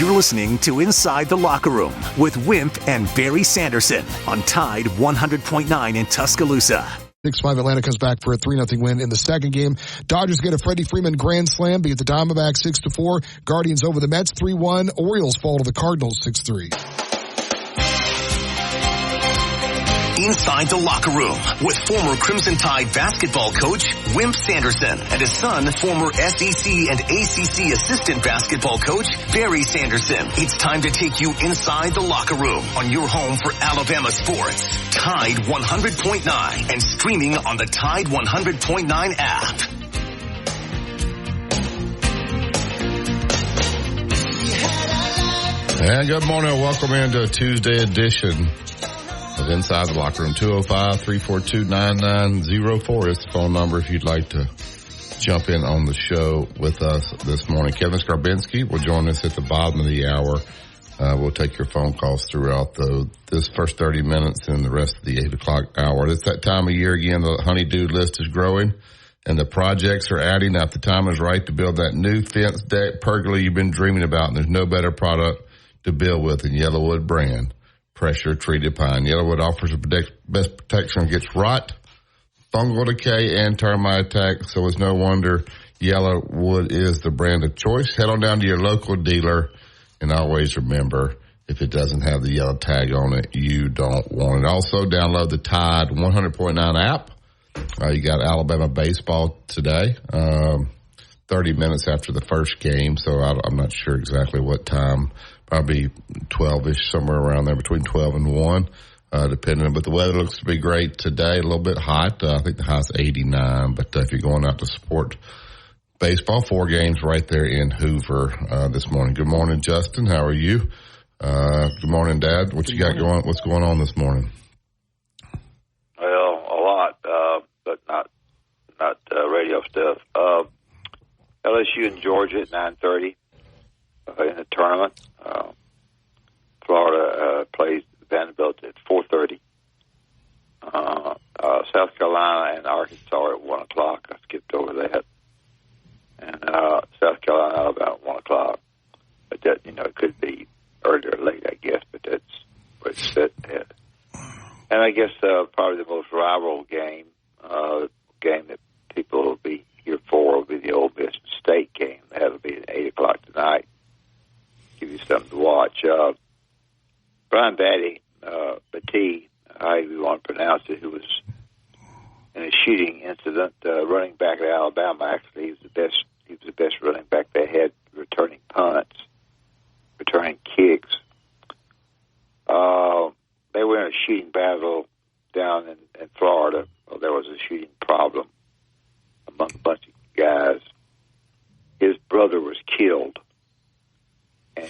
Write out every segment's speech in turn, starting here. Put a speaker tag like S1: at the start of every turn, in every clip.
S1: You're listening to Inside the Locker Room with Wimp and Barry Sanderson on Tide 100.9 in Tuscaloosa.
S2: 6-5 Atlanta comes back for a 3-0 win in the second game. Dodgers get a Freddie Freeman grand slam, beat the Diamondbacks 6-4. Guardians over the Mets 3-1. Orioles fall to the Cardinals 6-3.
S1: Inside the Locker Room with former Crimson Tide basketball coach Wimp Sanderson and his son, former SEC and ACC assistant basketball coach Barry Sanderson. It's time to take you inside the locker room on your home for Alabama sports. Tide 100.9 and streaming on the Tide 100.9 app.
S3: And good morning. Welcome into a Tuesday edition of Inside the Locker Room. 205-342-9904 is the phone number if you'd like to jump in on the show with us this morning. Kevin Skarbinski will join us at the bottom of the hour. We'll take your phone calls throughout this first 30 minutes and the rest of the 8 o'clock hour. It's that time of year again. The honey-do list is growing and the projects are adding up. The time is right to build that new fence, deck, pergola you've been dreaming about, and there's no better product to build with than Yellowwood brand pressure treated pine. Yellowwood offers the best protection against rot, fungal decay, and termite attack, so it's no wonder Yellowwood is the brand of choice. Head on down to your local dealer, and always remember, if it doesn't have the yellow tag on it, you don't want it. Also, download the Tide 100.9 app. You got Alabama baseball today, 30 minutes after the first game, so I'm not sure exactly what time. Probably 12-ish, somewhere around there, between 12 and 1, depending. But the weather looks to be great today, a little bit hot. I think the high's 89. But if you're going out to support baseball, 4 games right there in Hoover this morning. Good morning, Justin. How are you? Good morning, Dad. What you got going? What's going on this morning?
S4: Well, a lot, but not radio stuff. LSU and Georgia at 9:30 in the tournament. Florida plays Vanderbilt at 4:30. South Carolina and Arkansas at 1 o'clock. I skipped over that. And South Carolina, Alabama at 1 o'clock. But that, it could be earlier or late, I guess, but that's where it's set at. And I guess probably the most rival game that people will be here for will be the Ole Miss State game. That'll be at 8 o'clock tonight. Give you something to watch. Brian Batty, however you want to pronounce it, who was in a shooting incident, running back at Alabama. Actually, he was the best running back they had, returning punts, returning kicks. They were in a shooting battle down in Florida. Well, there was a shooting problem among a bunch of guys. His brother was killed. And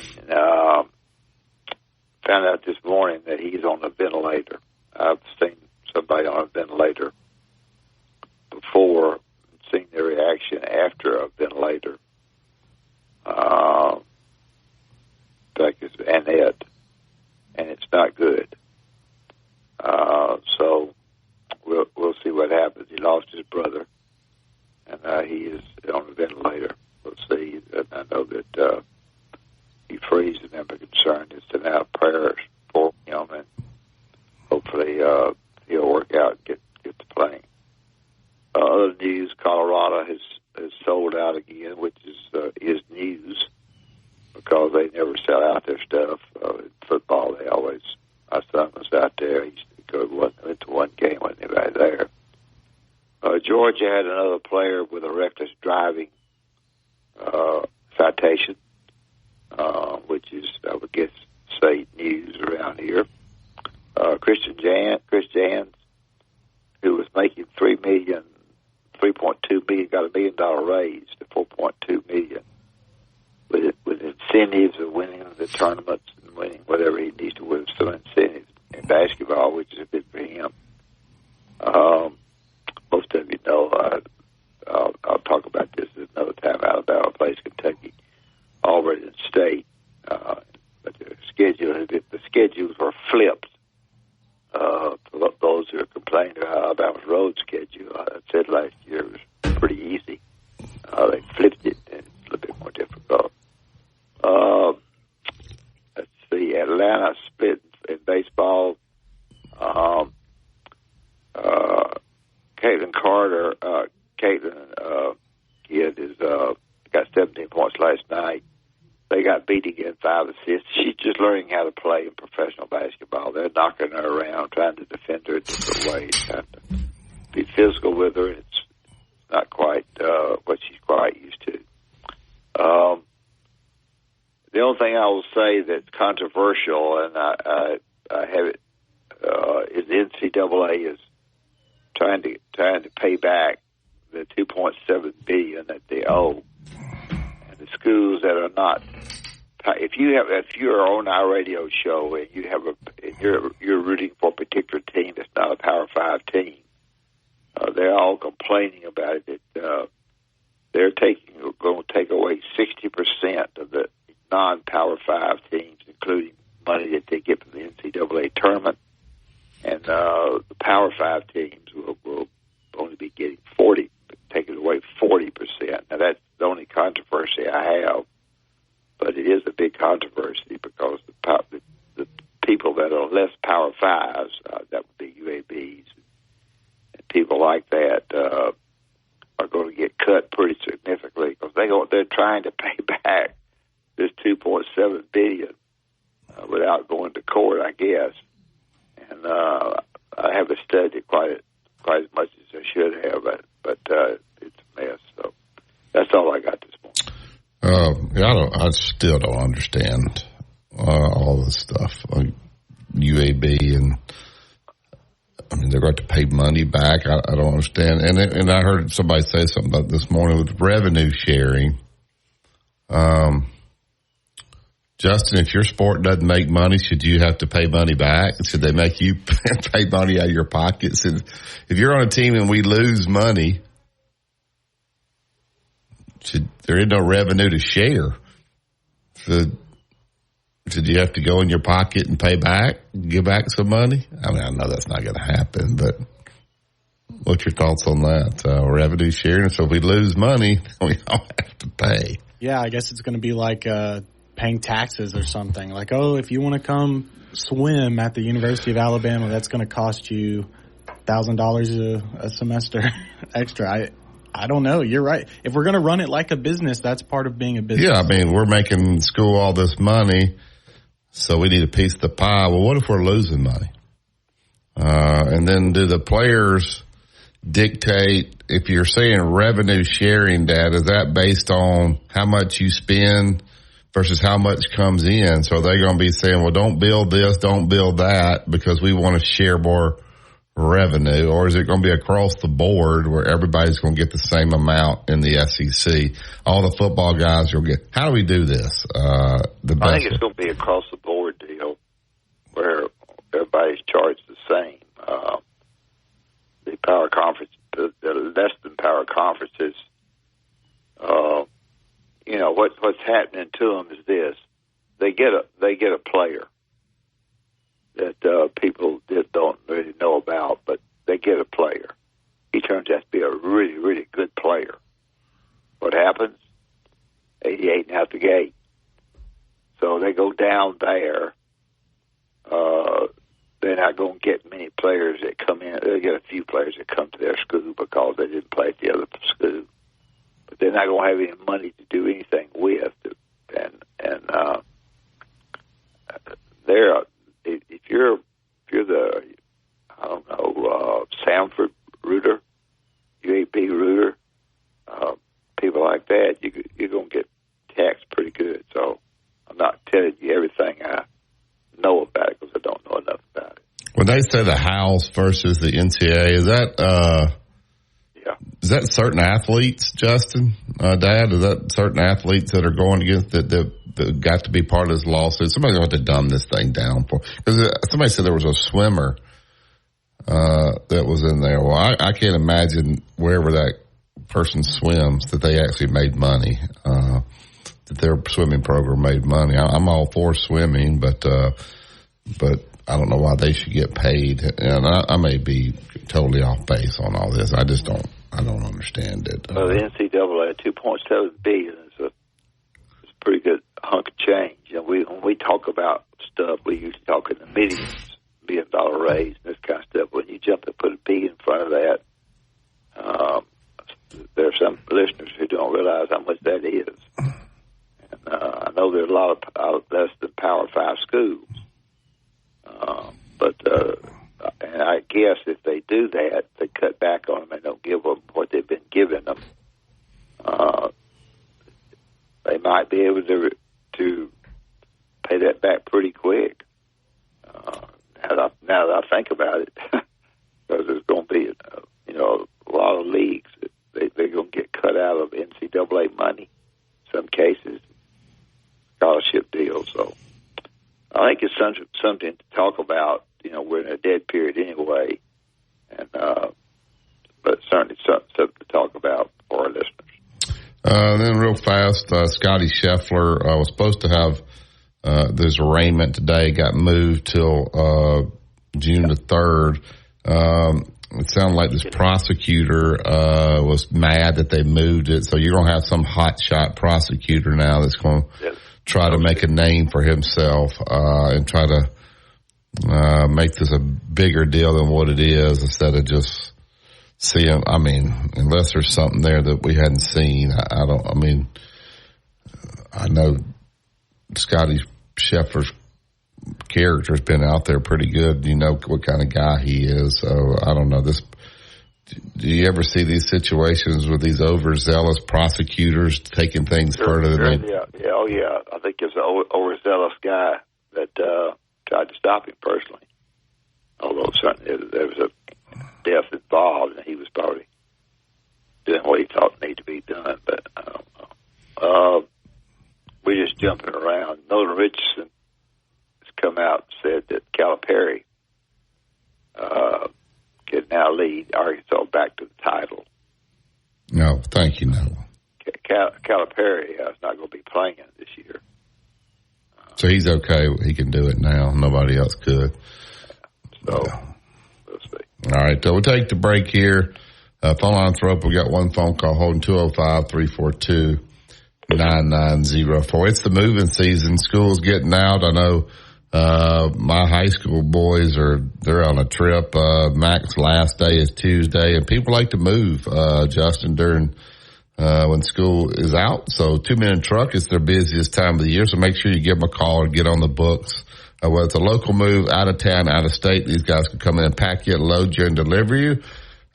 S4: found out this morning that he's on a ventilator. I've seen somebody on a ventilator before, seen their reaction after a ventilator. And it's not good. So we'll see what happens. He lost his brother, and he is on a ventilator. We'll see. And I know that he frees and them are concerned is to now prayers for him, and hopefully he'll work out and get to playing. Other news: Colorado has sold out again, which is news because they never sell out their stuff. In football, they always. My son was out there. He used to go to one game when anybody there. Georgia had another player with a reckless driving citation, which is, I would guess, say news around here. Chris Jans, who was making $3.2 million, got $1 million raise to $4.2 million, with incentives of winning the tournaments and winning whatever he needs to win, some incentives in basketball, which is a bit for him. Most of you know, I'll talk about this another time. Alabama plays Kentucky, Auburn, and State, but the schedules were flipped. For those who are complaining about Alabama's road schedule, I said last year it was pretty easy. They flipped it, and it's a little bit more difficult. they got beat again 5-6. She's just learning how to play in professional basketball. They're knocking her around, trying to defend her in different ways, trying to be physical with her. It's not quite what she's quite used to. The only thing I will say that's controversial, and I have it, is the NCAA is trying to pay back the $2.7 billion that they owe, and the schools that are not. If you're on our radio show and you're rooting for a particular team that's not a Power 5 team, they're all complaining about it. That they're going to take away 60% of the non-Power 5 teams, including money that they get from the NCAA tournament, and the Power 5 teams will only be getting taking away 40%. Now that's the only controversy I have, but it is a big controversy because the people that are less Power 5s, that would be UABs, and people like that are going to get cut pretty significantly because they're trying to pay back this $2.7 billion without going to court, I guess. And I haven't studied it quite as much as I should have, but it's a mess. So that's all I got this morning.
S3: I still don't understand all this stuff, like UAB, and I mean they're going to pay money back. I don't understand. And I heard somebody say something about this morning with revenue sharing. Justin, if your sport doesn't make money, should you have to pay money back? Should they make you pay money out of your pockets? And if you're on a team and we lose money, there is no revenue to share. Should you have to go in your pocket and pay back, give back some money? I mean, I know that's not going to happen, but what's your thoughts on that? Revenue sharing. So if we lose money, we all have to pay.
S5: Yeah, I guess it's going to be like paying taxes or something. Like, oh, if you want to come swim at the University of Alabama, that's going to cost you $1,000 a semester extra. I don't know. You're right. If we're going to run it like a business, that's part of being a business.
S3: Yeah, I mean, we're making school all this money, so we need a piece of the pie. Well, what if we're losing money? And then do the players dictate, if you're saying revenue sharing, Dad, is that based on how much you spend versus how much comes in? So they're going to be saying, well, don't build this, don't build that because we want to share more revenue, or is it going to be across the board where everybody's going to get the same amount in the SEC? All the football guys will get. How do we do this?
S4: I think it's going to be across the board deal where everybody's charged the same. The power conference, the less than power conferences, what's happening to them is this: they get a player that people don't really know about, but they get a player. He turns out to be a really, really good player. What happens? 88 and out the gate. So they go down there. They're not going to get many players that come in. They'll get a few players that come to their school because they didn't play at the other school. But they're not going to have any money to do anything with. If you're the, I don't know, Samford Reuter, UAB Reuter, people like that, you're going to get taxed pretty good. So I'm not telling you everything I know about it because I don't know enough about it.
S3: When they say the House versus the NCAA, is that certain athletes, Justin, Dad? Is that certain athletes that are going against that got to be part of this lawsuit? Somebody's going to have to dumb this thing down for, because somebody said there was a swimmer that was in there. Well, I can't imagine wherever that person swims that they actually made money, that their swimming program made money. I'm all for swimming, but I don't know why they should get paid. And I may be totally off base on all this. I don't understand it.
S4: Well, the NCAA, $2.7 billion is a pretty good hunk of change. And when we talk about stuff, we usually talk in the millions, $1 billion raise, and this kind of stuff. When you jump and put a B in front of that, there are some listeners who don't realize how much that is. And I know there's a lot of less than Power 5 schools. And I guess if they do that, they cut back on them and don't give them what they've been giving them. They might be able to pay that back pretty quick. Now that I think about it, because there's going to be a lot of leagues they're going to get cut out of NCAA money. In some cases, scholarship deals. So I think it's something to talk about. We're in a dead period anyway, and but certainly something to talk about for our listeners.
S3: Then real fast, Scotty Scheffler was supposed to have this arraignment today, got moved till June the 3rd. It sounded like this prosecutor was mad that they moved it, so you're going to have some hotshot prosecutor now that's going to try to make a name for himself and try to make this a bigger deal than what it is instead of just seeing, unless there's something there that we hadn't seen. I know Scotty Scheffler's character's been out there pretty good. You know what kind of guy he is. So I don't know. Do you ever see these situations with these overzealous prosecutors taking things further than they?
S4: Yeah. I think it's an overzealous guy that tried to stop him personally. Although certainly there was a death involved, and he was probably doing what he thought needed to be done. But I don't know. We're just jumping around. Nolan Richardson has come out and said that Calipari can now lead Arkansas back to the title.
S3: No, thank you, no.
S4: Calipari is not going to be playing this year.
S3: So he's okay. He can do it now. Nobody else could.
S4: So, we'll see.
S3: All right. So we'll take the break here. Phone lines are up. We got one phone call holding 205-342-9904. It's the moving season. School's getting out. I know my high school boys they're on a trip. Mac's last day is Tuesday, and people like to move, Justin, during when school is out. So 2 Minute Truck is their busiest time of the year. So make sure you give them a call and get on the books. Whether it's a local move, out of town, out of state, these guys can come in and pack you, load you, and deliver you.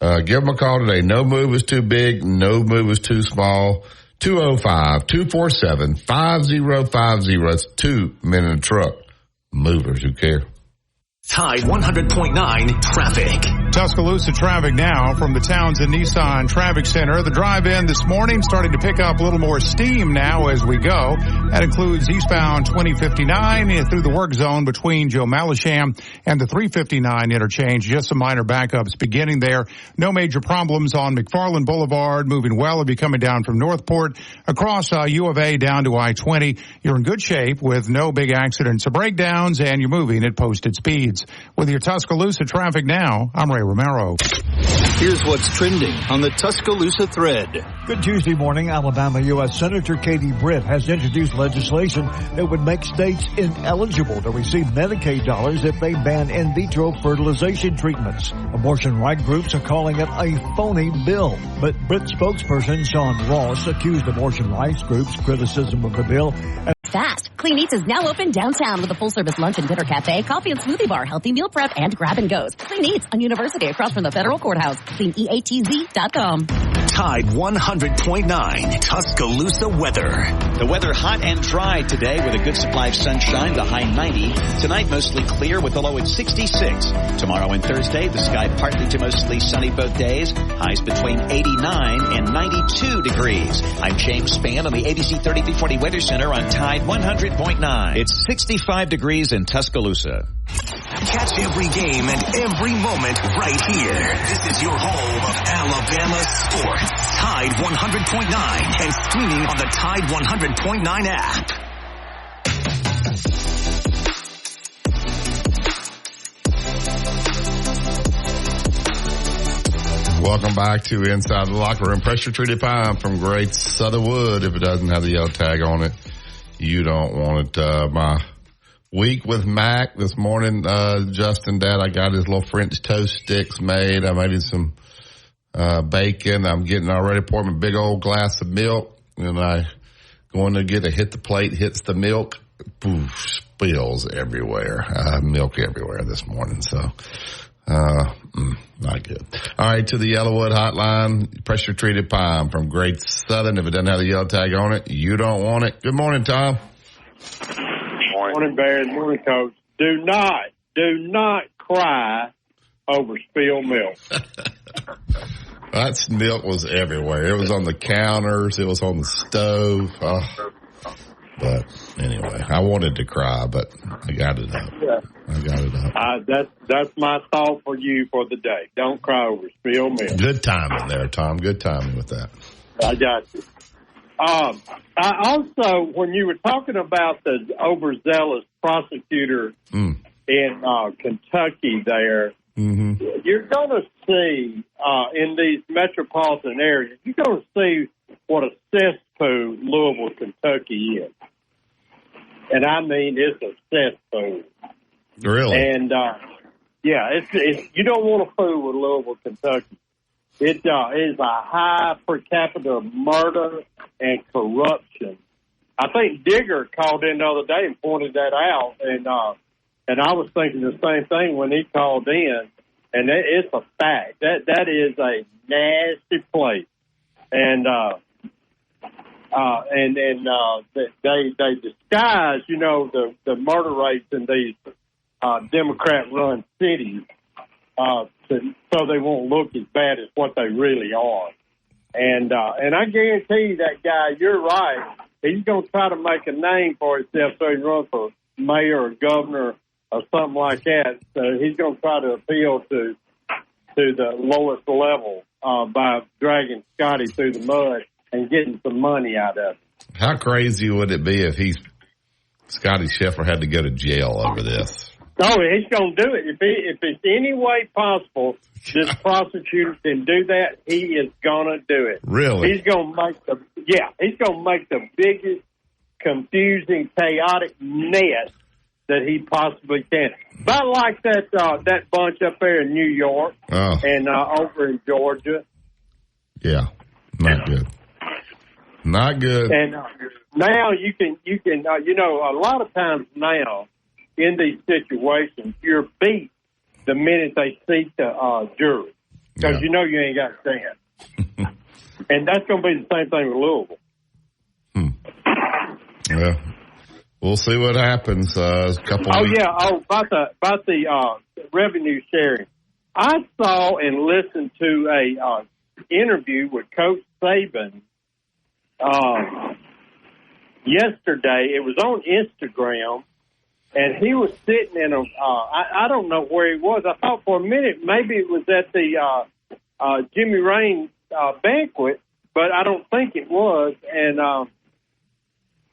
S3: Give them a call today. No move is too big. No move is too small. 205-247-5050. It's 2 Minute Truck. Movers who care.
S1: Tide 100.9 traffic.
S6: Tuscaloosa traffic now from the Townsend Nissan Traffic Center. The drive-in this morning starting to pick up a little more steam now as we go. That includes eastbound 2059 through the work zone between Joe Malisham and the 359 interchange. Just some minor backups beginning there. No major problems on McFarland Boulevard. Moving well if you're coming down from Northport. Across U of A down to I-20. You're in good shape with no big accidents or breakdowns, and you're moving at posted speeds. With your Tuscaloosa traffic now, I'm Ray Romero.
S7: Here's what's trending on the Tuscaloosa thread.
S8: Good Tuesday morning. Alabama U.S. Senator Katie Britt has introduced legislation that would make states ineligible to receive Medicaid dollars if they ban in vitro fertilization treatments. Abortion rights groups are calling it a phony bill. But Britt spokesperson Sean Ross accused abortion rights groups' criticism of the bill.
S9: Fast. Clean Eats is now open downtown with a full-service lunch and dinner cafe, coffee and smoothie bar, healthy meal prep, and grab and goes. Clean Eats on University across from the Federal Courthouse. CleanEATZ.com.
S1: Tide 100.9 Tuscaloosa weather.
S10: The weather hot and dry today with a good supply of sunshine, the high 90. Tonight mostly clear with the low at 66. Tomorrow and Thursday, the sky partly to mostly sunny both days. Highs between 89 and 92 degrees. I'm James Spann on the ABC 3340 Weather Center on Tide 100.9. It's 65 degrees in Tuscaloosa.
S1: Catch every game and every moment right here. This is your home of Alabama sports. Tide 100.9 and streaming on the Tide 100.9 app.
S3: Welcome back to Inside the Locker Room. Pressure treated pine from Great Southern Wood. If it doesn't have the yellow tag on it, you don't want it. My week with Mac this morning, Justin, Dad, I got his little French toast sticks made. I made him some bacon. I'm getting already poured me a big old glass of milk, and I going to get a hit the plate, hits the milk, poof, spills everywhere. Milk everywhere this morning. So, not good. All right, to the Yellowwood hotline, pressure treated pine from Great Southern. If it doesn't have the yellow tag on it, you don't want it. Good morning, Tom.
S11: Morning, Barry. Morning, Coach. Do not cry over spilled milk.
S3: That milk was everywhere. It was on the counters. It was on the stove. Oh. But anyway, I wanted to cry, but I got it up.
S11: Yeah.
S3: I got it up.
S11: That's my thought for you for the day. Don't cry over spilled milk.
S3: Good timing there, Tom. Good timing with that.
S11: I got you. I also, when you were talking about the overzealous prosecutor in Kentucky there, you're going to see in these metropolitan areas, you're going to see what a cesspool Louisville, Kentucky is. And I mean, it's a cesspool.
S3: Really?
S11: And, it's you don't want to fool with Louisville, Kentucky. It is a high per capita murder and corruption. I think Digger called in the other day and pointed that out, and I was thinking the same thing when he called in, and it's a fact. That is a nasty place, and they disguise, the murder rates in these Democrat-run cities. So they won't look as bad as what they really are. And I guarantee you that guy, you're right, he's going to try to make a name for himself so he runs for mayor or governor or something like that. So he's going to try to appeal to the lowest level by dragging Scotty through the mud and getting some money out of it.
S3: How crazy would it be if Scotty Scheffler had to go to jail over this?
S11: No, he's going to do it. If it's any way possible, this prosecutor can do that, he is going to do it.
S3: Really?
S11: He's going to make the biggest, confusing, chaotic mess that he possibly can. About like that bunch up there in New York and over in Georgia.
S3: Yeah, not good. Not good.
S11: And now you can a lot of times now, in these situations, you're beat the minute they seek the jury because you ain't got a chance. And that's going to be the same thing with Louisville.
S3: Yeah, we'll see what happens. A couple.
S11: About the revenue sharing. I saw and listened to a interview with Coach Saban yesterday. It was on Instagram. And he was sitting in I don't know where he was. I thought for a minute maybe it was at the Jimmy Raines banquet, but I don't think it was. And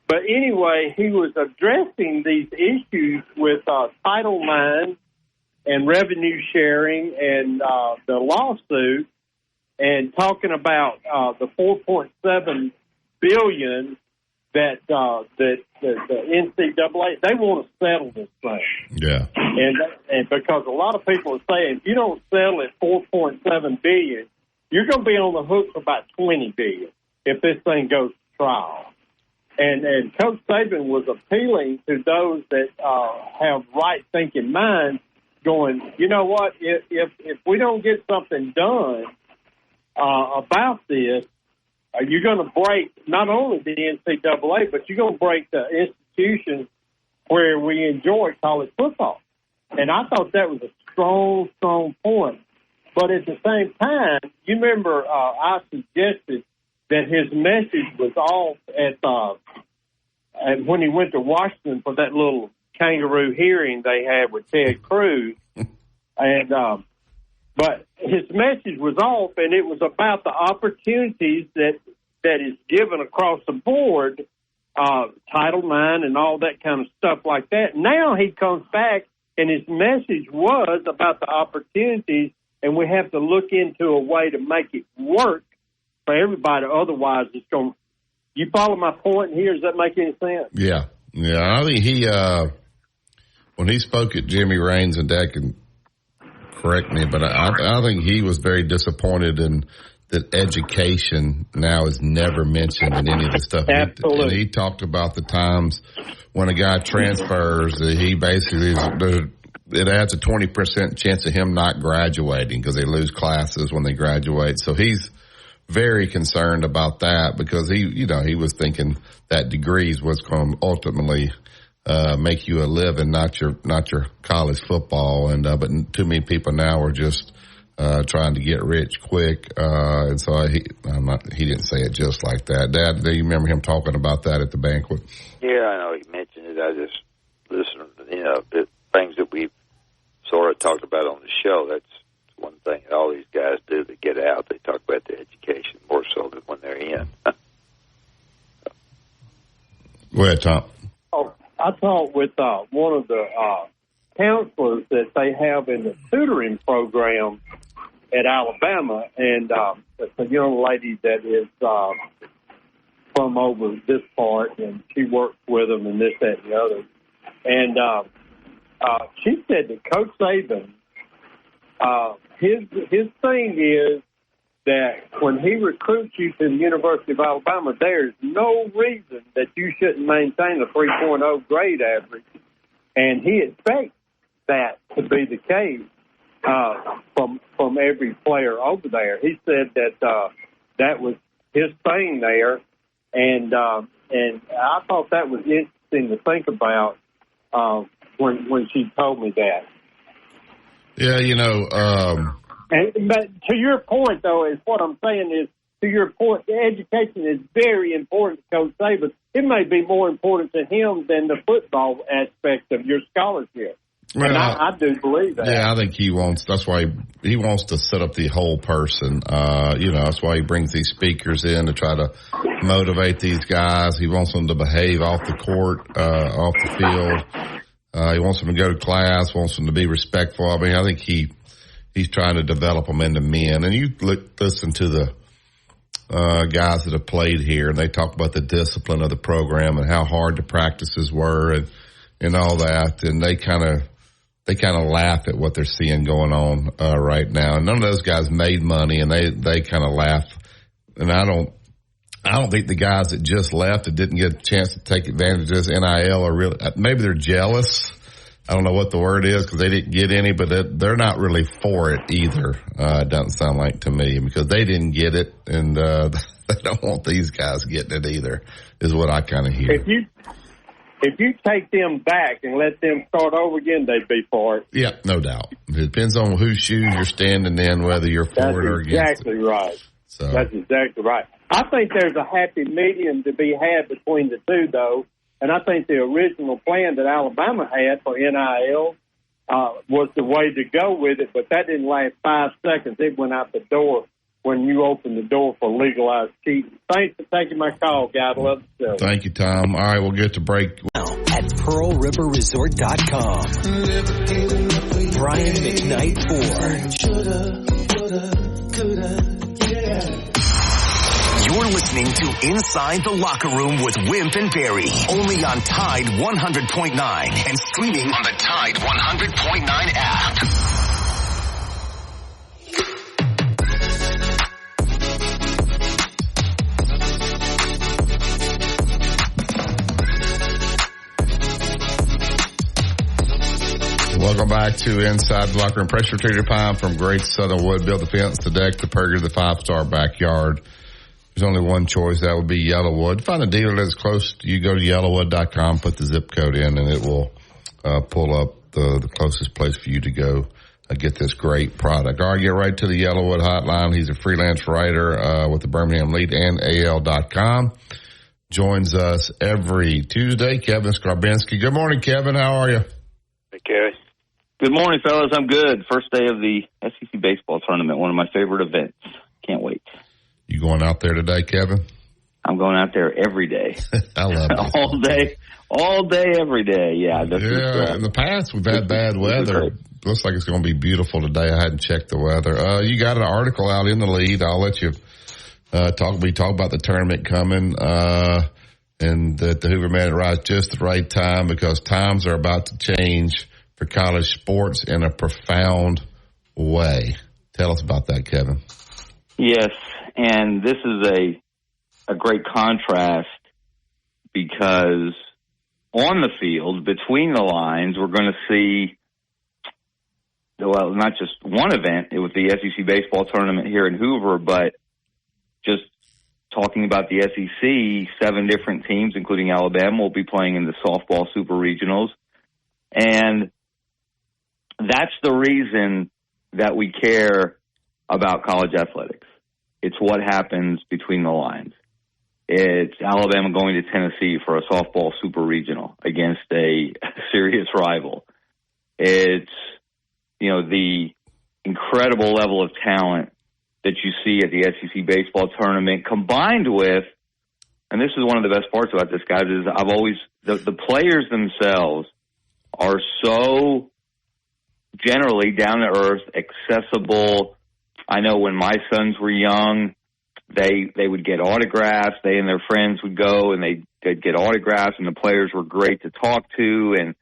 S11: but anyway, he was addressing these issues with Title IX and revenue sharing and the lawsuit, and talking about the $4.7 billion that the NCAA, they want to settle this thing.
S3: Yeah.
S11: And because a lot of people are saying, if you don't settle at $4.7 billion, you're going to be on the hook for about $20 billion if this thing goes to trial. And Coach Saban was appealing to those that have right-thinking minds, going, you know what, if we don't get something done about this, you're going to break not only the NCAA, but you're going to break the institutions where we enjoy college football. And I thought that was a strong, strong point. But at the same time, you remember I suggested that his message was off at when he went to Washington for that little kangaroo hearing they had with Ted Cruz. And but his message was off, and it was about the opportunities that is given across the board, Title IX and all that kind of stuff like that. Now he comes back, and his message was about the opportunities, and we have to look into a way to make it work for everybody. Otherwise, it's going to... You follow my point here? Does that make any sense?
S3: Yeah. Yeah, I think he, when he spoke at Jimmy Raines, and Dad can correct me, but I think he was very disappointed in that education now is never mentioned in any of this stuff.
S11: Absolutely.
S3: And he talked about the times when a guy transfers, he basically it adds a 20% chance of him not graduating because they lose classes when they graduate. So he's very concerned about that because he was thinking that degrees was going to ultimately make you a living, not your college football. And but too many people now are just trying to get rich quick. And so he didn't say it just like that. Dad, do you remember him talking about that at the banquet?
S4: Yeah, I know he mentioned it. I just listened. The things that we've sort of talked about on the show. That's one thing that all these guys do. They get out. They talk about the education more so than when they're in.
S3: Go ahead, Tom.
S11: Oh, I talked with one of the counselors that they have in the tutoring program at Alabama, and it's a young lady that is from over this part, and she works with them and this, that, and the other. And she said that Coach Saban, his thing is that when he recruits you to the University of Alabama, there's no reason that you shouldn't maintain a 3.0 grade average, and he expects that to be the case from every player over there. He said that that was his thing there, and I thought that was interesting to think about when she told me that.
S3: Yeah,
S11: But to your point, though, is what I'm saying is, to your point, the education is very important to Coach Saban. It may be more important to him than the football aspect of your scholarship. Well, and I do believe that.
S3: Yeah, I think that's why he wants to set up the whole person. That's why he brings these speakers in to try to motivate these guys. He wants them to behave off the court, off the field. He wants them to go to class, wants them to be respectful. I mean, I think he's trying to develop them into men. And you listen to the guys that have played here, and they talk about the discipline of the program and how hard the practices were and all that. And they kind of laugh at what they're seeing going on right now. And none of those guys made money, and they kind of laugh. And I don't think the guys that just left that didn't get a chance to take advantage of this NIL are really, maybe they're jealous. I don't know what the word is because they didn't get any, but they're not really for it either. It doesn't sound like to me because they didn't get it, and they don't want these guys getting it either, is what I kind of hear.
S11: If you take them back and let them start over again, they'd be for it.
S3: Yeah, no doubt. It depends on whose shoes you're standing in, whether you're for it or against it.
S11: That's exactly right.
S3: So.
S11: That's exactly right. I think there's a happy medium to be had between the two, though. And I think the original plan that Alabama had for NIL was the way to go with it, but that didn't last 5 seconds. It went out the door when you opened the door for legalized cheating. Thanks for taking my call, guys. Love the show.
S3: Thank you, Tom. All right, we'll get to break.
S12: At PearlRiverResort.com. Brian McKnight 4.
S1: You're listening to Inside the Locker Room with Wimp and Barry, only on Tide 100.9 and streaming on the Tide 100.9 app.
S3: Welcome back to Inside the Locker Room. Pressure treated pine from Great Southern Wood. Built the fence, the deck, the pergola, the 5-star backyard. There's only one choice. That would be Yellowwood. Find a dealer that's close to you. Go to yellowwood.com, put the zip code in, and it will pull up the closest place for you to go get this great product. All right, get right to the Yellowwood hotline. He's a freelance writer with the Birmingham Lead and AL.com. Joins us every Tuesday, Kevin Skarbinski. Good morning, Kevin. How are you?
S13: Hey, Kerry. Good morning, fellas. I'm good. First day of the SEC baseball tournament, one of my favorite events. Can't wait.
S3: You going out there today, Kevin?
S13: I'm going out there every day.
S3: I love it.
S13: all day, every day. Yeah.
S3: In the past, we've had bad weather. Looks like it's going to be beautiful today. I hadn't checked the weather. You got an article out in the Lead. I'll let you talk about the tournament coming and that the Hoover Man arrives just the right time because times are about to change for college sports in a profound way. Tell us about that, Kevin.
S13: Yes, and this is a great contrast because on the field, between the lines, we're going to see, well, not just one event with the SEC baseball tournament here in Hoover, but just talking about the SEC, 7 different teams, including Alabama, will be playing in the softball super regionals. And that's the reason that we care about college athletics. It's what happens between the lines. It's Alabama going to Tennessee for a softball super regional against a serious rival. It's, the incredible level of talent that you see at the SEC baseball tournament combined with, and this is one of the best parts about this, guys, is the players themselves are so generally down to earth, accessible. I know when my sons were young, they would get autographs. They and their friends would go and they'd get autographs, and the players were great to talk to. And,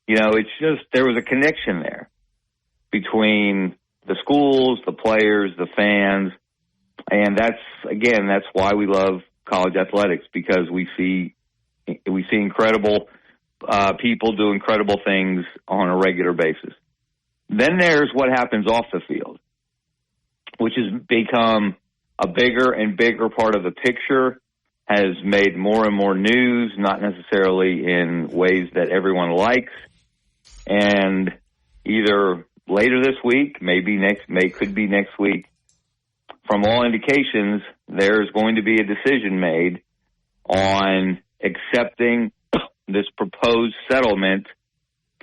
S13: it's just, there was a connection there between the schools, the players, the fans. And that's why we love college athletics, because we see incredible people do incredible things on a regular basis. Then there's what happens off the field, which has become a bigger and bigger part of the picture, has made more and more news, not necessarily in ways that everyone likes. And either later this week, could be next week, from all indications, there's going to be a decision made on accepting this proposed settlement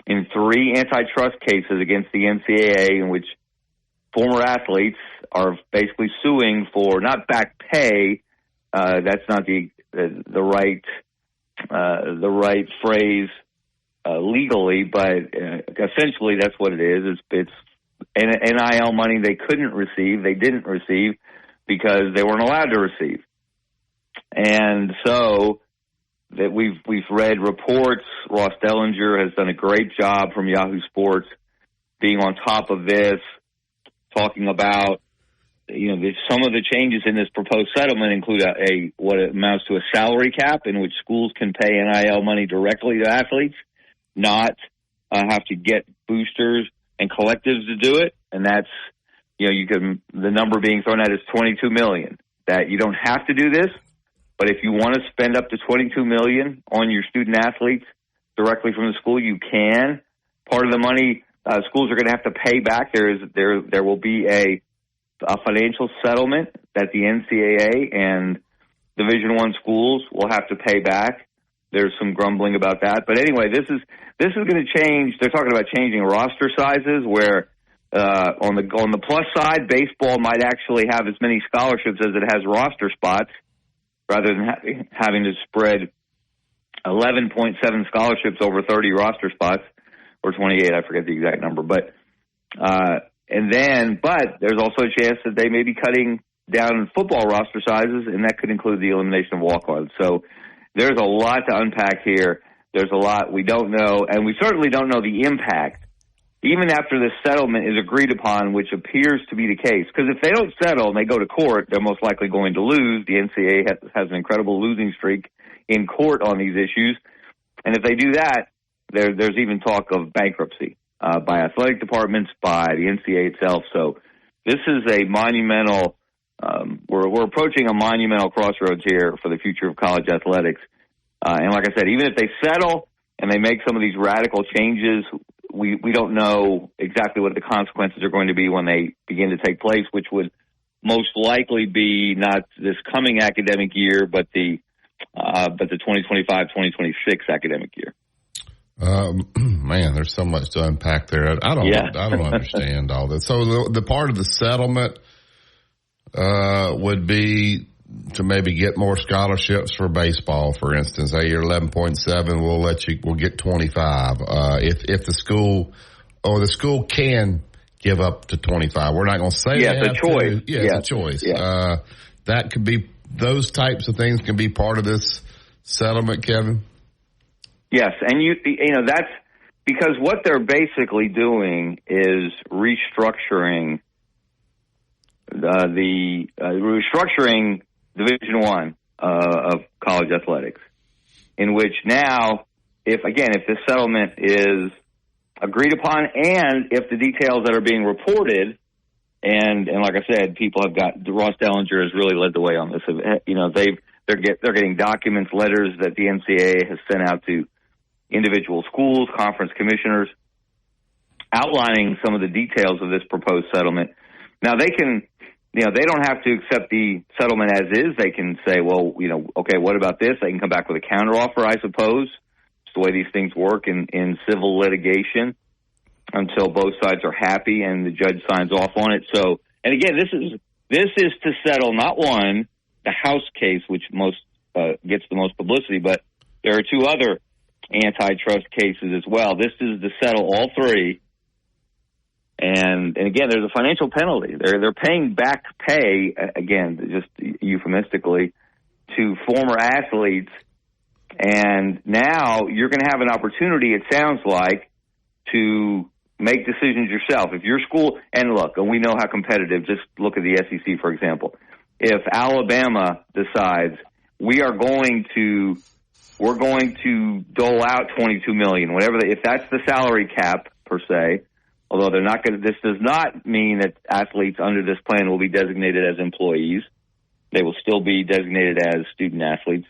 S13: in 3 antitrust cases against the NCAA, in which former athletes are basically suing for not back pay. That's not the right phrase legally, but essentially that's what it is. It's NIL money they couldn't receive, they didn't receive because they weren't allowed to receive. And so that we've read reports. Ross Dellinger has done a great job from Yahoo Sports being on top of this, talking about, some of the changes in this proposed settlement include what amounts to a salary cap in which schools can pay NIL money directly to athletes, not have to get boosters and collectives to do it. And that's, the number being thrown out is $22 million, that you don't have to do this. But if you want to spend up to $22 million on your student athletes directly from the school, you can. Part of the money schools are going to have to pay back. There will be a financial settlement that the NCAA and Division I schools will have to pay back. There's some grumbling about that, but anyway, this is going to change. They're talking about changing roster sizes, where on the plus side, baseball might actually have as many scholarships as it has roster spots, rather than having to spread 11.7 scholarships over 30 roster spots, or 28, I forget the exact number. But there's also a chance that they may be cutting down football roster sizes, and that could include the elimination of walk-ons. So there's a lot to unpack here. There's a lot we don't know, and we certainly don't know the impact, even after this settlement is agreed upon, which appears to be the case. Because if they don't settle and they go to court, they're most likely going to lose. The NCAA has an incredible losing streak in court on these issues. And if they do that, there's even talk of bankruptcy by athletic departments, by the NCAA itself. So this is a monumental we're approaching a monumental crossroads here for the future of college athletics. And like I said, even if they settle and they make some of these radical changes, we don't know exactly what the consequences are going to be when they begin to take place, which would most likely be not this coming academic year, but the 2025-2026 academic year.
S3: Man, there's so much to unpack there. I don't understand all this. So the part of the settlement would be to maybe get more scholarships for baseball, for instance. Hey, you're 11.7, we'll get 25. If the school can give up to 25. We're not going to say
S13: it's a choice.
S3: It's a choice. Yeah. That could be, those types of things can be part of this settlement, Kevin.
S13: Yes, and you know that's because what they're basically doing is restructuring restructuring Division I of college athletics, in which now, if this settlement is agreed upon, and if the details that are being reported, and like I said, people have got, Ross Dellinger has really led the way on this. You know, they're getting documents, letters that the NCAA has sent out to individual schools, conference commissioners, outlining some of the details of this proposed settlement. Now they can, you know, they don't have to accept the settlement as is. They can say, well, you know, okay, what about this? They can come back with a counteroffer, I suppose. It's the way these things work in civil litigation until both sides are happy and the judge signs off on it. So, and again, this is to settle not one, the House case, which gets the most publicity, but there are two other antitrust cases as well. This is to settle all three. And again, there's a financial penalty. They're paying back pay, again, just euphemistically, to former athletes. And now you're going to have an opportunity, it sounds like, to make decisions yourself. If your school, and look, and we know how competitive, just look at the SEC, for example. If Alabama decides we're going to dole out $22 million, whatever, if that's the salary cap per se, although they're not going to, this does not mean that athletes under this plan will be designated as employees. They will still be designated as student athletes.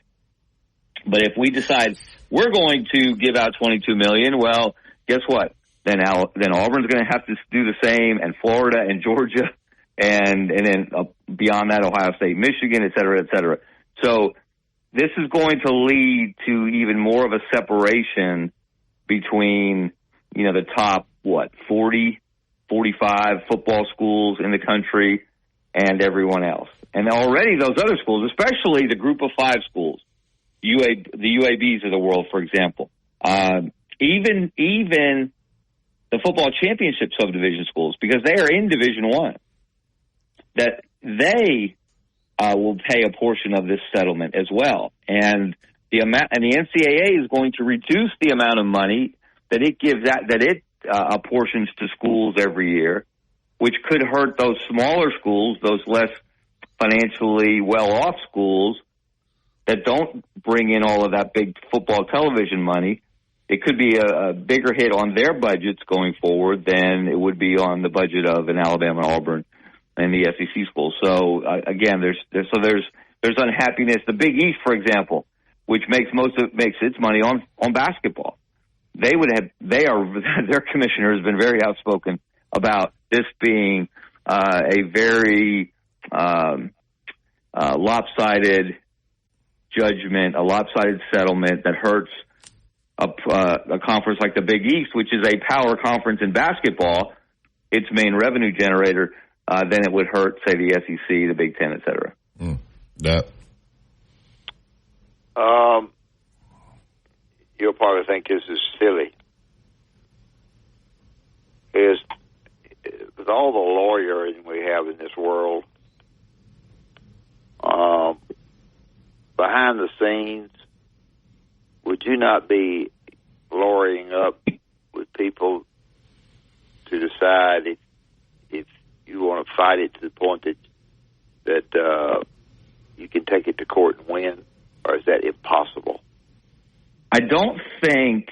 S13: But if we decide we're going to give out $22 million, well, guess what? Then Auburn's going to have to do the same, and Florida and Georgia, and then beyond that, Ohio State, Michigan, et cetera, et cetera. So this is going to lead to even more of a separation between, you know, the top, 40, 45 football schools in the country and everyone else. And already those other schools, especially the group of five schools, the UABs of the world, for example, even the football championship subdivision schools, because they are in Division I, that they will pay a portion of this settlement as well. And the NCAA is going to reduce the amount of money that it gives apportions to schools every year, which could hurt those smaller schools, those less financially well-off schools that don't bring in all of that big football television money. It could be a bigger hit on their budgets going forward than it would be on the budget of an Alabama, Auburn, and the SEC schools. So again, there's unhappiness. The Big East, for example, which makes its money on basketball. Their commissioner has been very outspoken about this being a very lopsided judgment, a lopsided settlement that hurts a conference like the Big East, which is a power conference in basketball, its main revenue generator, than it would hurt, say, the SEC, the Big Ten, et cetera.
S4: You'll probably think this is silly. With all the lawyering we have in this world, behind the scenes, would you not be lawyering up with people to decide if you want to fight it to the point that you can take it to court and win, or is that impossible?
S13: I don't think,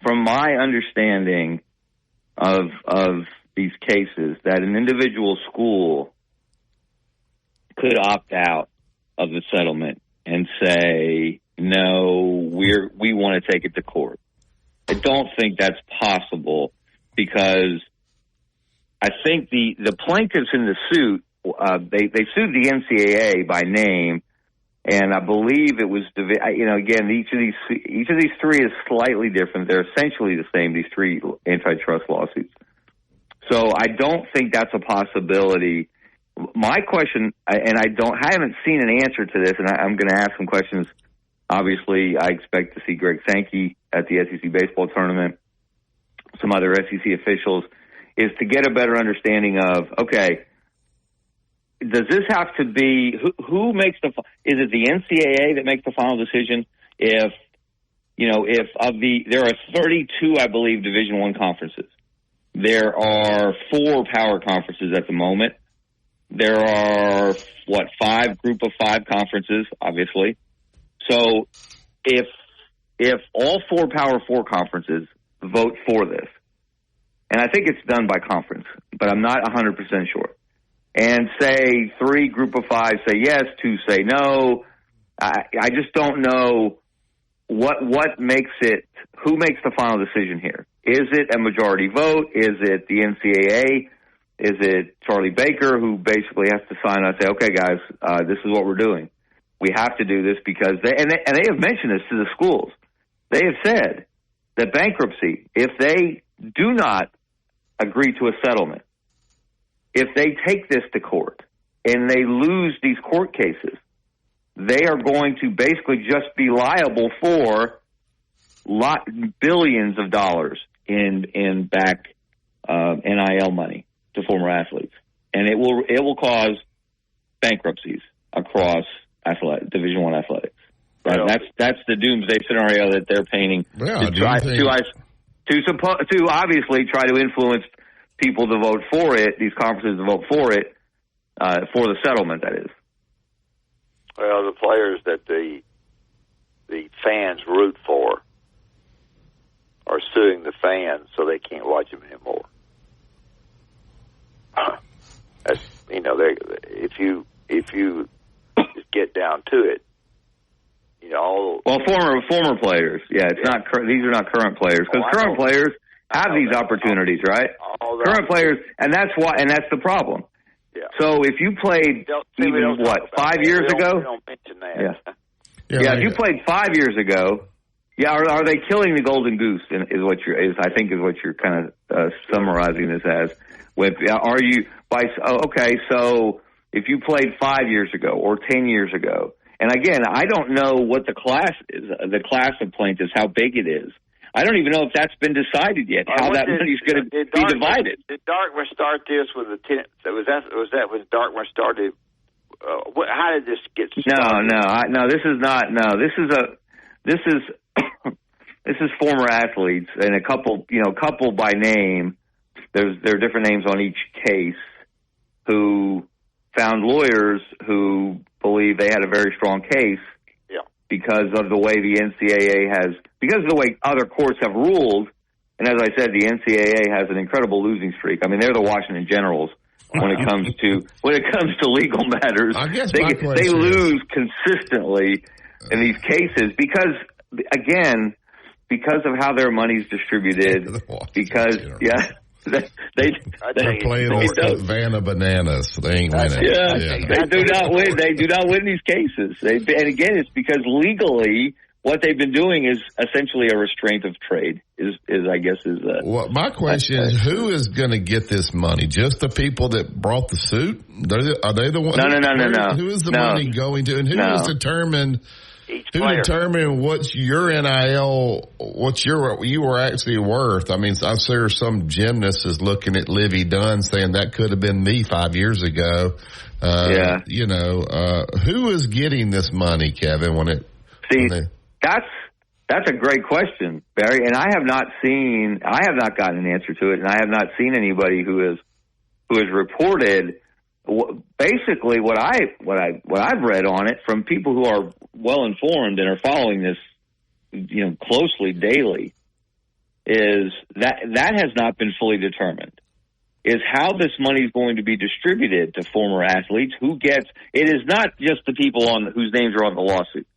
S13: from my understanding of these cases, that an individual school could opt out of the settlement and say, no, we want to take it to court. I don't think that's possible, because I think the plaintiffs in the suit, they sued the NCAA by name, and I believe it was, again, each of these three is slightly different. They're essentially the same, these three antitrust lawsuits. So I don't think that's a possibility. My question, and I haven't seen an answer to this, and I'm going to ask some questions. Obviously, I expect to see Greg Sankey at the SEC baseball tournament, some other SEC officials, is to get a better understanding of, okay, does this have to be, who makes is it the NCAA that makes the final decision? There are 32, I believe, Division I conferences. There are 4 power conferences at the moment. There are, 5 group of 5 conferences, obviously. So if all 4 Power 4 conferences vote for this, and I think it's done by conference, but I'm not 100% sure, and say 3 group of 5 say yes, 2 say no, I just don't know what makes it, who makes the final decision here? Is it a majority vote? Is it the NCAA? Is it Charlie Baker, who basically has to sign and say, okay, guys, this is what we're doing. We have to do this because they have mentioned this to the schools. They have said that bankruptcy, if they do not agree to a settlement, if they take this to court and they lose these court cases, they are going to basically just be liable for billions of dollars in back NIL money to former athletes, and it will cause bankruptcies across Division I athletics. Right? Well, that's the doomsday scenario that they're painting to obviously try to influence people to vote for it. These conferences to vote for it for the settlement. That is.
S4: Well, the players that the fans root for are suing the fans so they can't watch them anymore. That's, if you just get down to it,
S13: former players, it's not. These are not current players because current players have these opportunities, right? Current players, and that's the problem.
S4: Yeah.
S13: So if you played 5 years ago?
S4: We don't mention that.
S13: Yeah. If you played 5 years ago, are they killing the golden goose? Is what you're kind of summarizing this as. So if you played 5 years ago or 10 years ago, and again, I don't know what the class is, the class of plaintiffs, how big it is. I don't even know if that's been decided yet, how that money's going to be divided.
S4: Did Dartmouth start this with the 10th? Was that when Dartmouth started? How did this get started?
S13: No, this is not. No, this is former athletes and a couple by name. There are different names on each case who found lawyers who believe they had a very strong case because of the way the NCAA because of the way other courts have ruled. And as I said, the NCAA has an incredible losing streak. I mean, they're the Washington Generals when it comes to legal matters.
S3: I guess
S13: they lose consistently in these cases because of how their money's distributed. Because They're
S3: playing Savannah Bananas. They ain't winning.
S13: They do not win. They do not win these cases. And again, it's because legally, what they've been doing is essentially a restraint of trade. Well,
S3: my question is, who is going to get this money? Just the people that brought the suit? Are they the ones?
S13: No.
S3: Who is the money going to? And who has determined? Who determined what's your NIL, what you were actually worth? I mean, I'm sure some gymnast is looking at Livy Dunn saying that could have been me 5 years ago. Who is getting this money, Kevin?
S13: That's a great question, Barry. And I have not gotten an answer to it, and I have not seen anybody who has reported. Basically, what I've read on it from people who are well informed and are following this, closely daily, is that has not been fully determined. Is how this money is going to be distributed to former athletes. Who gets it is not just the people whose names are on the lawsuit.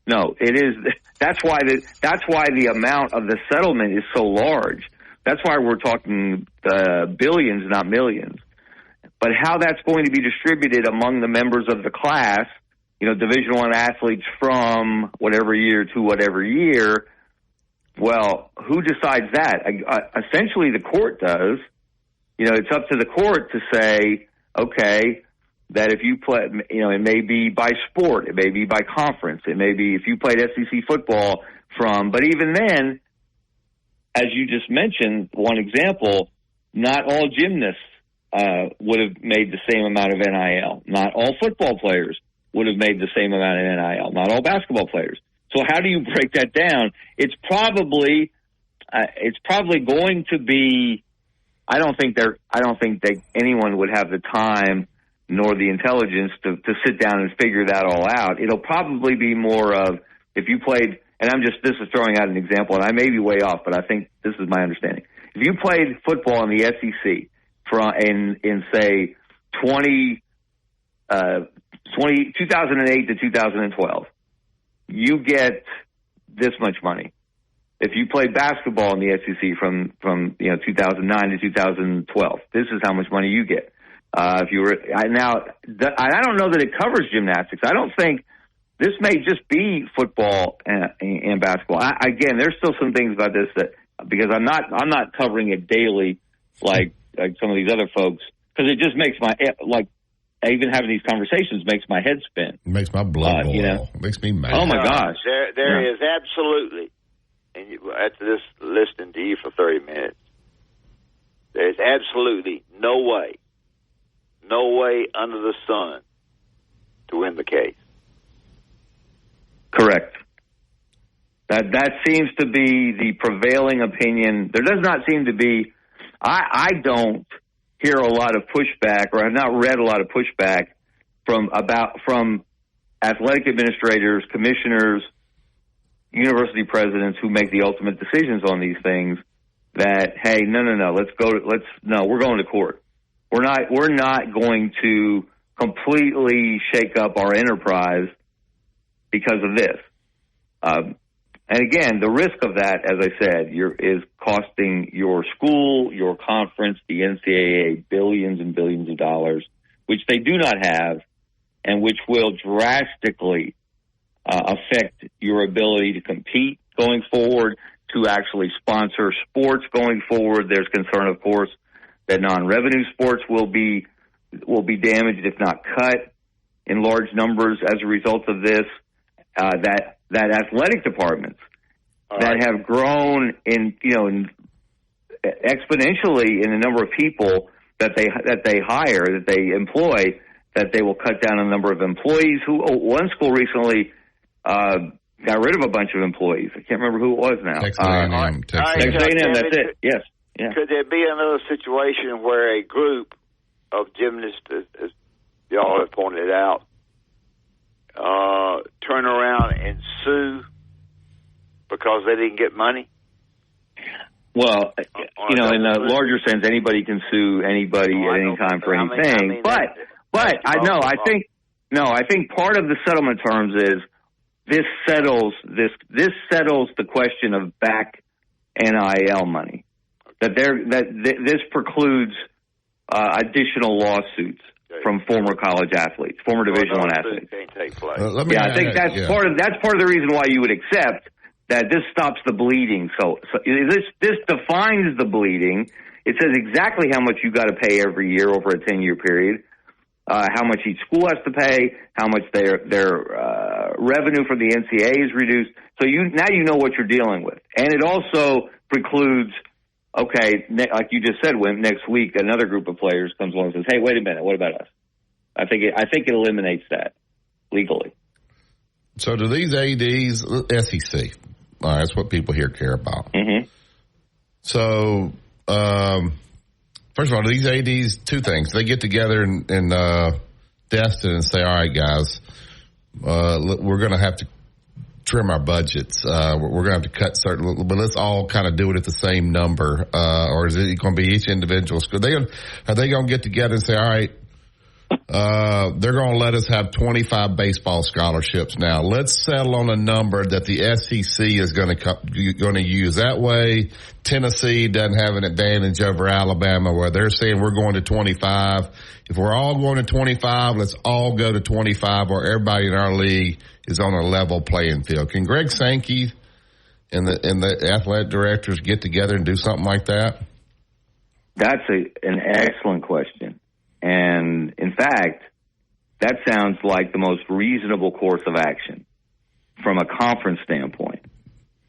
S13: No, it is. That's why the amount of the settlement is so large. That's why we're talking billions, not millions. But how that's going to be distributed among the members of the class, Division I athletes from whatever year to whatever year, well, who decides that? Essentially, the court does. It's up to the court to say, okay, that if you play, it may be by sport, it may be by conference, it may be if you played SEC football but even then, as you just mentioned, one example, not all gymnasts would have made the same amount of NIL. Not all football players would have made the same amount of NIL. Not all basketball players. So how do you break that down? It's probably going to be. I don't think anyone would have the time nor the intelligence to sit down and figure that all out. It'll probably be more of if you played, and this is throwing out an example, and I may be way off, but I think this is my understanding. If you played football in the SEC in say 2008 to 2012, you get this much money. If you played basketball in the SEC from 2009 to 2012, this is how much money you get. I don't know that it covers gymnastics. I don't think this may just be football and basketball. Again, there's still some things about this that because I'm not covering it daily like some of these other folks, because it just makes even having these conversations makes my head spin.
S3: It makes my blood boil. It makes me mad.
S13: Oh my gosh!
S4: There is absolutely, and after this listening to you for 30 minutes, there's absolutely no way under the sun to win the case.
S13: Correct. That seems to be the prevailing opinion. There does not seem to be. I don't hear a lot of pushback, or I've not read a lot of pushback from athletic administrators, commissioners, university presidents who make the ultimate decisions on these things. That hey, no, we're going to court. We're not going to completely shake up our enterprise because of this. And again, the risk of that, as I said, is costing your school, your conference, the NCAA billions and billions of dollars, which they do not have, and which will drastically affect your ability to compete going forward, to actually sponsor sports going forward. There's concern, of course, that non-revenue sports will be damaged, if not cut, in large numbers as a result of this. That athletic departments that have grown exponentially in the number of people that they hire, that they employ, that they will cut down on the number of employees. One school recently got rid of a bunch of employees. I can't remember who it was now.
S3: Texas A&M.
S13: Texas A&M. That's it. Yes. Yeah.
S4: Could there be another situation where a group of gymnasts, as y'all have pointed out, turn around and sue because they didn't get money?
S13: Well, in a larger sense, anybody can sue anybody at any time for anything. I think part of the settlement terms is this settles the question of back NIL money. This precludes additional lawsuits from former college athletes, former Division I athletes. I think that's part of the reason why you would accept that this stops the bleeding. So this defines the bleeding. It says exactly how much you got to pay every year over a 10-year period, how much each school has to pay, how much their revenue from the NCAA is reduced. So now you know what you're dealing with, and it also precludes. Okay, like you just said, Wim, next week another group of players comes along and says, "Hey, wait a minute, what about us?" I think it eliminates that legally.
S3: So do these ADs, SEC? That's what people here care about.
S13: Mm-hmm.
S3: So, first of all, do these ADs, two things. They get together in Destin and say, all right, guys, we're going to have to trim our budgets. We're going to have to cut certain, but let's all kind of do it at the same number. Or is it going to be each individual school? Are they going to get together and say, all right, they're going to let us have 25 baseball scholarships now. Let's settle on a number that the SEC is going to use. That way, Tennessee doesn't have an advantage over Alabama where they're saying we're going to 25. If we're all going to 25, let's all go to 25 or everybody in our league is on a level playing field. Can Greg Sankey and the athletic directors get together and do something like that?
S13: That's an excellent question. And, in fact, that sounds like the most reasonable course of action from a conference standpoint,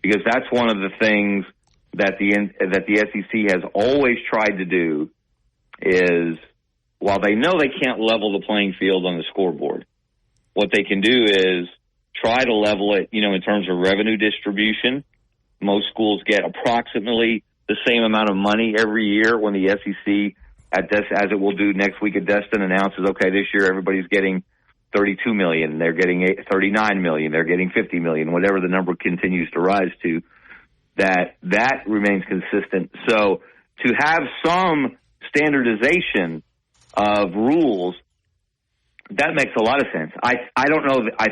S13: because that's one of the things that the SEC has always tried to do is, while they know they can't level the playing field on the scoreboard, what they can do is try to level it, in terms of revenue distribution. Most schools get approximately the same amount of money every year when the SEC as it will do next week at Destin, announces, okay, this year everybody's getting $32 million, they're getting $39 million, they're getting $50 million, whatever the number continues to rise to, that remains consistent. So to have some standardization of rules, that makes a lot of sense. I don't know. I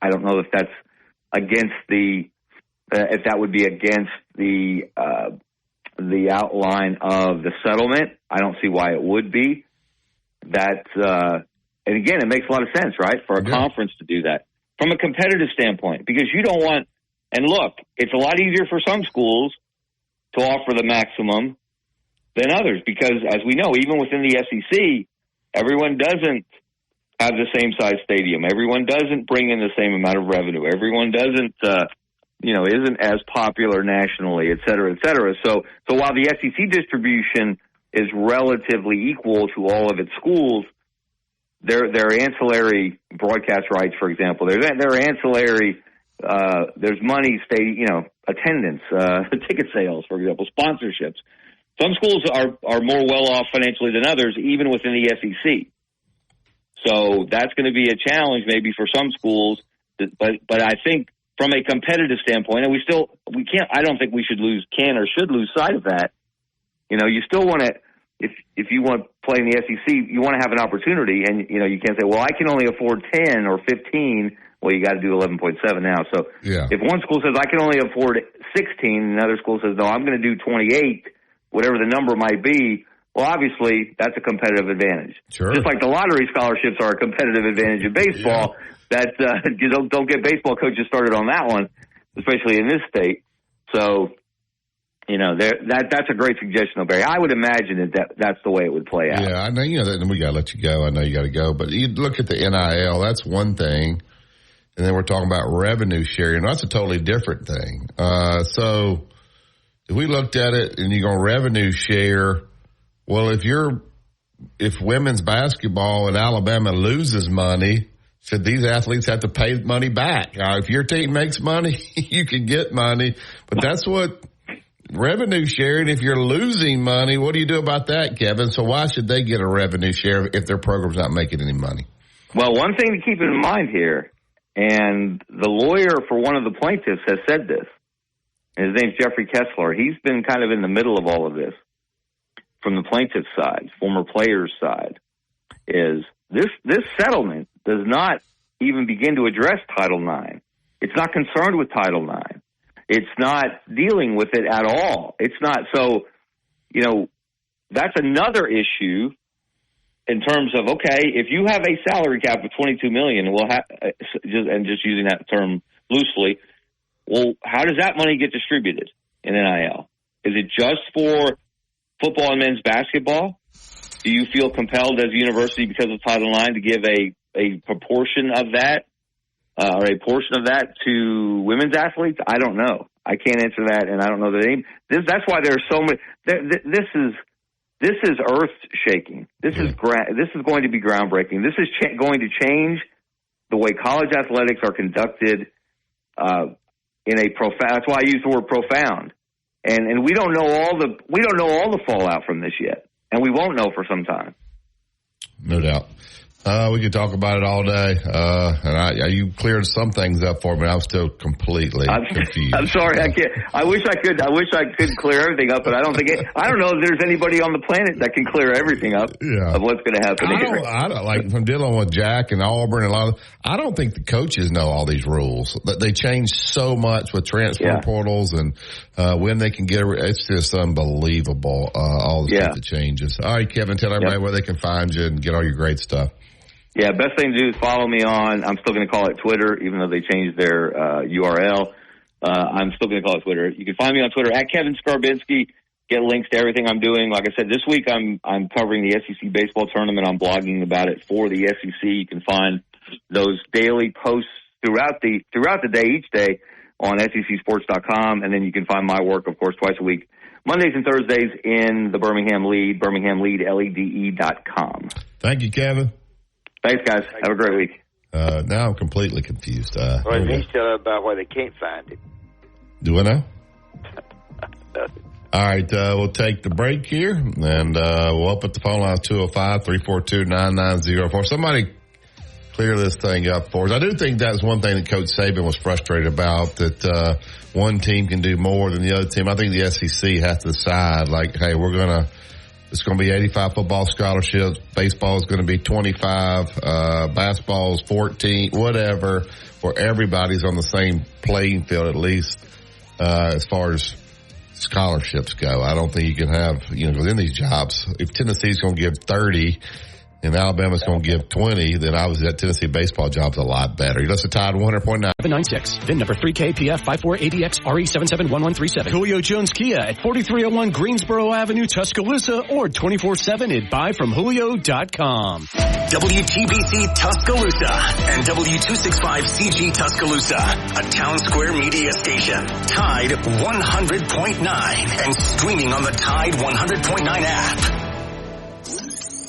S13: don't know if that's against if that would be against the outline of the settlement. I don't see why it would be. And again, it makes a lot of sense, right, for a conference to do that from a competitive standpoint, because you don't want. And look, it's a lot easier for some schools to offer the maximum than others, because as we know, even within the SEC, everyone doesn't have the same size stadium. Everyone doesn't bring in the same amount of revenue. Everyone doesn't, isn't as popular nationally, et cetera, et cetera. So while the SEC distribution is relatively equal to all of its schools, their ancillary broadcast rights, for example, their ancillary, there's money, attendance, ticket sales, for example, sponsorships. Some schools are more well off financially than others, even within the SEC. So that's going to be a challenge maybe for some schools, but I think from a competitive standpoint, and I don't think we should lose sight of that. You still want to, if you want to play in the SEC, you want to have an opportunity, and you can't say, well, I can only afford 10 or 15. Well, you got to do 11.7 now. So if one school says I can only afford 16, and another school says, no, I'm going to do 28, whatever the number might be, well, obviously that's a competitive advantage.
S3: Sure.
S13: Just like the lottery scholarships are a competitive advantage in baseball. Yeah. That you don't get baseball coaches started on that one, especially in this state. So, that's a great suggestion, though, Barry. I would imagine that's the way it would play out.
S3: Yeah, I know. We got to let you go. I know you got to go, but you look at the NIL. That's one thing. And then we're talking about revenue sharing. That's a totally different thing. So if we looked at it and you're going to revenue share, well, if women's basketball in Alabama loses money, should these athletes have to pay money back? If your team makes money, you can get money. But that's what revenue sharing. If you're losing money, what do you do about that, Kevin? So why should they get a revenue share if their program's not making any money?
S13: Well, one thing to keep in mind here, and the lawyer for one of the plaintiffs has said this, and his name's Jeffrey Kessler. He's been kind of in the middle of all of this from the plaintiff's side, former players' side, is this settlement does not even begin to address Title IX. It's not concerned with Title IX. It's not dealing with it at all. It's not. So, that's another issue in terms of, okay, if you have a salary cap of $22 million, just using that term loosely, well, how does that money get distributed in NIL? Is it just for football and men's basketball? Do you feel compelled as a university because of Title IX to give a proportion of that or a portion of that to women's athletes? I don't know. I can't answer that, and I don't know the name. That's why there's so many. This is earth shaking. This is going to be groundbreaking. This is going to change the way college athletics are conducted in a profound. That's why I use the word profound. And we don't know all the fallout from this yet, and we won't know for some time.
S3: No doubt. We could talk about it all day. And you cleared some things up for me. I'm still completely confused.
S13: I'm sorry. I can't. I wish I could clear everything up, but I don't know if there's anybody on the planet that can clear everything up of what's going to happen.
S3: I don't like from dealing with Jack and Auburn and I don't think the coaches know all these rules. They change so much with transfer portals and when they can get it's just unbelievable. All the stuff that changes. All right, Kevin, tell everybody where they can find you and get all your great stuff.
S13: Yeah, best thing to do is follow me on, I'm still going to call it Twitter, even though they changed their URL. I'm still going to call it Twitter. You can find me on Twitter at Kevin Skarbinski. Get links to everything I'm doing. Like I said, this week I'm covering the SEC baseball tournament. I'm blogging about it for the SEC. You can find those daily posts throughout the day, each day, on SECsports.com, and then you can find my work, of course, twice a week, Mondays and Thursdays in the Birmingham Lead, BirminghamLead.com.
S3: Thank you, Kevin.
S13: Thanks, guys. Have a great week.
S3: Now I'm completely confused.
S4: Well, he's telling about why they can't find it.
S3: Do I know? All right, we'll take the break here, and we'll open up the phone line 205-342-9904. Somebody clear this thing up for us. I do think that's one thing that Coach Saban was frustrated about, that one team can do more than the other team. I think the SEC has to decide, like, hey, it's going to be 85 football scholarships. Baseball is going to be 25. Basketball is 14, whatever, where everybody's on the same playing field, at least as far as scholarships go. I don't think you can have, within these jobs, if Tennessee's going to give 30 and Alabama's going to give 20, then obviously that Tennessee baseball job's a lot better. You listen to Tide 100.9.
S14: 796. VIN number 3KPF54ADX RE771137. Julio Jones Kia at 4301 Greensboro Avenue, Tuscaloosa, or 24/7 at buyfromjulio.com.
S1: WTBC Tuscaloosa and W265CG Tuscaloosa, a Town Square media station. Tide 100.9 and streaming on the Tide 100.9 app.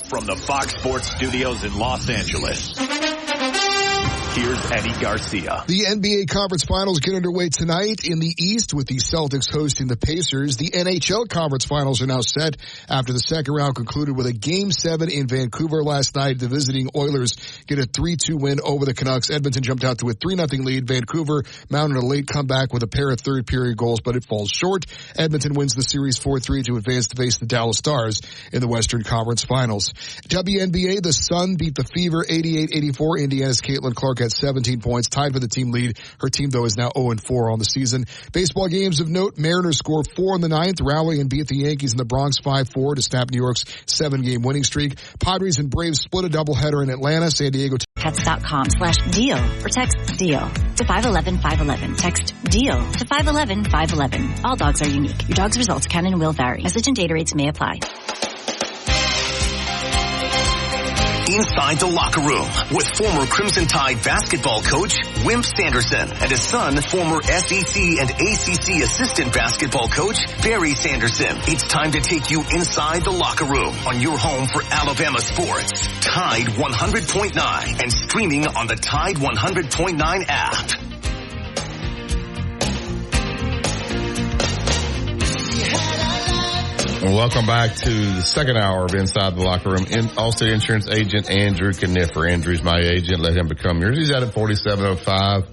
S15: From the Fox Sports Studios in Los Angeles, here's Eddie Garcia.
S2: The NBA Conference Finals get underway tonight in the East with the Celtics hosting the Pacers. The NHL Conference Finals are now set after the second round concluded with a Game 7 in Vancouver last night. The visiting Oilers get a 3-2 win over the Canucks. Edmonton jumped out to a 3-0 lead. Vancouver mounted a late comeback with a pair of third-period goals, but it falls short. Edmonton wins the series 4-3 to advance to face the Dallas Stars in the Western Conference Finals. WNBA, the Sun beat the Fever 88-84. Indiana's Caitlin Clark had 17 points, tied for the team lead. Her team, though, is now 0-4 on the season. Baseball games of note, Mariners scored 4 in the ninth, rally and beat the Yankees in the Bronx 5-4 to snap New York's 7-game winning streak. Padres and Braves split a doubleheader in Atlanta. San Diego.
S16: Pets.com/deal or text DEAL to 511-511. Text DEAL to 511-511. All dogs are unique. Your dog's results can and will vary. Message and data rates may apply.
S1: Inside the Locker Room with former Crimson Tide basketball coach Wimp Sanderson and his son, former SEC and ACC assistant basketball coach Barry Sanderson. It's time to take you inside the locker room on your home for Alabama sports. Tide 100.9 and streaming on the Tide 100.9 app.
S3: Welcome back to the second hour of Inside the Locker Room. Allstate Insurance agent Andrew Kniffer. Andrew's my agent. Let him become yours. He's out at 4705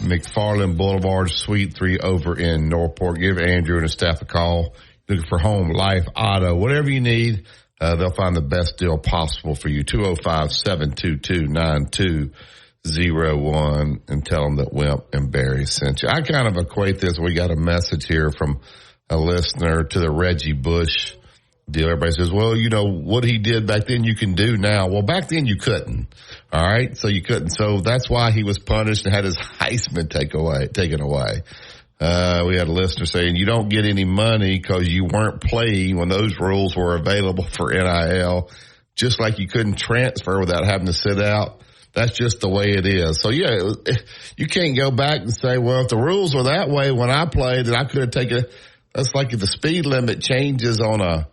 S3: McFarland Boulevard, Suite 3 over in Northport. Give Andrew and his staff a call. Looking for home, life, auto, whatever you need. They'll find the best deal possible for you. 205-722-9201 and tell them that Wimp and Barry sent you. I kind of equate this. We got a message here from a listener to the Reggie Bush deal. Everybody says, well, what he did back then you can do now. Well, back then you couldn't. All right. So you couldn't. So that's why he was punished and had his Heisman taken away. We had a listener saying you don't get any money because you weren't playing when those rules were available for NIL, just like you couldn't transfer without having to sit out. That's just the way it is. So yeah, you can't go back and say, well, if the rules were that way when I played, then I could have taken it. That's like if the speed limit changes on a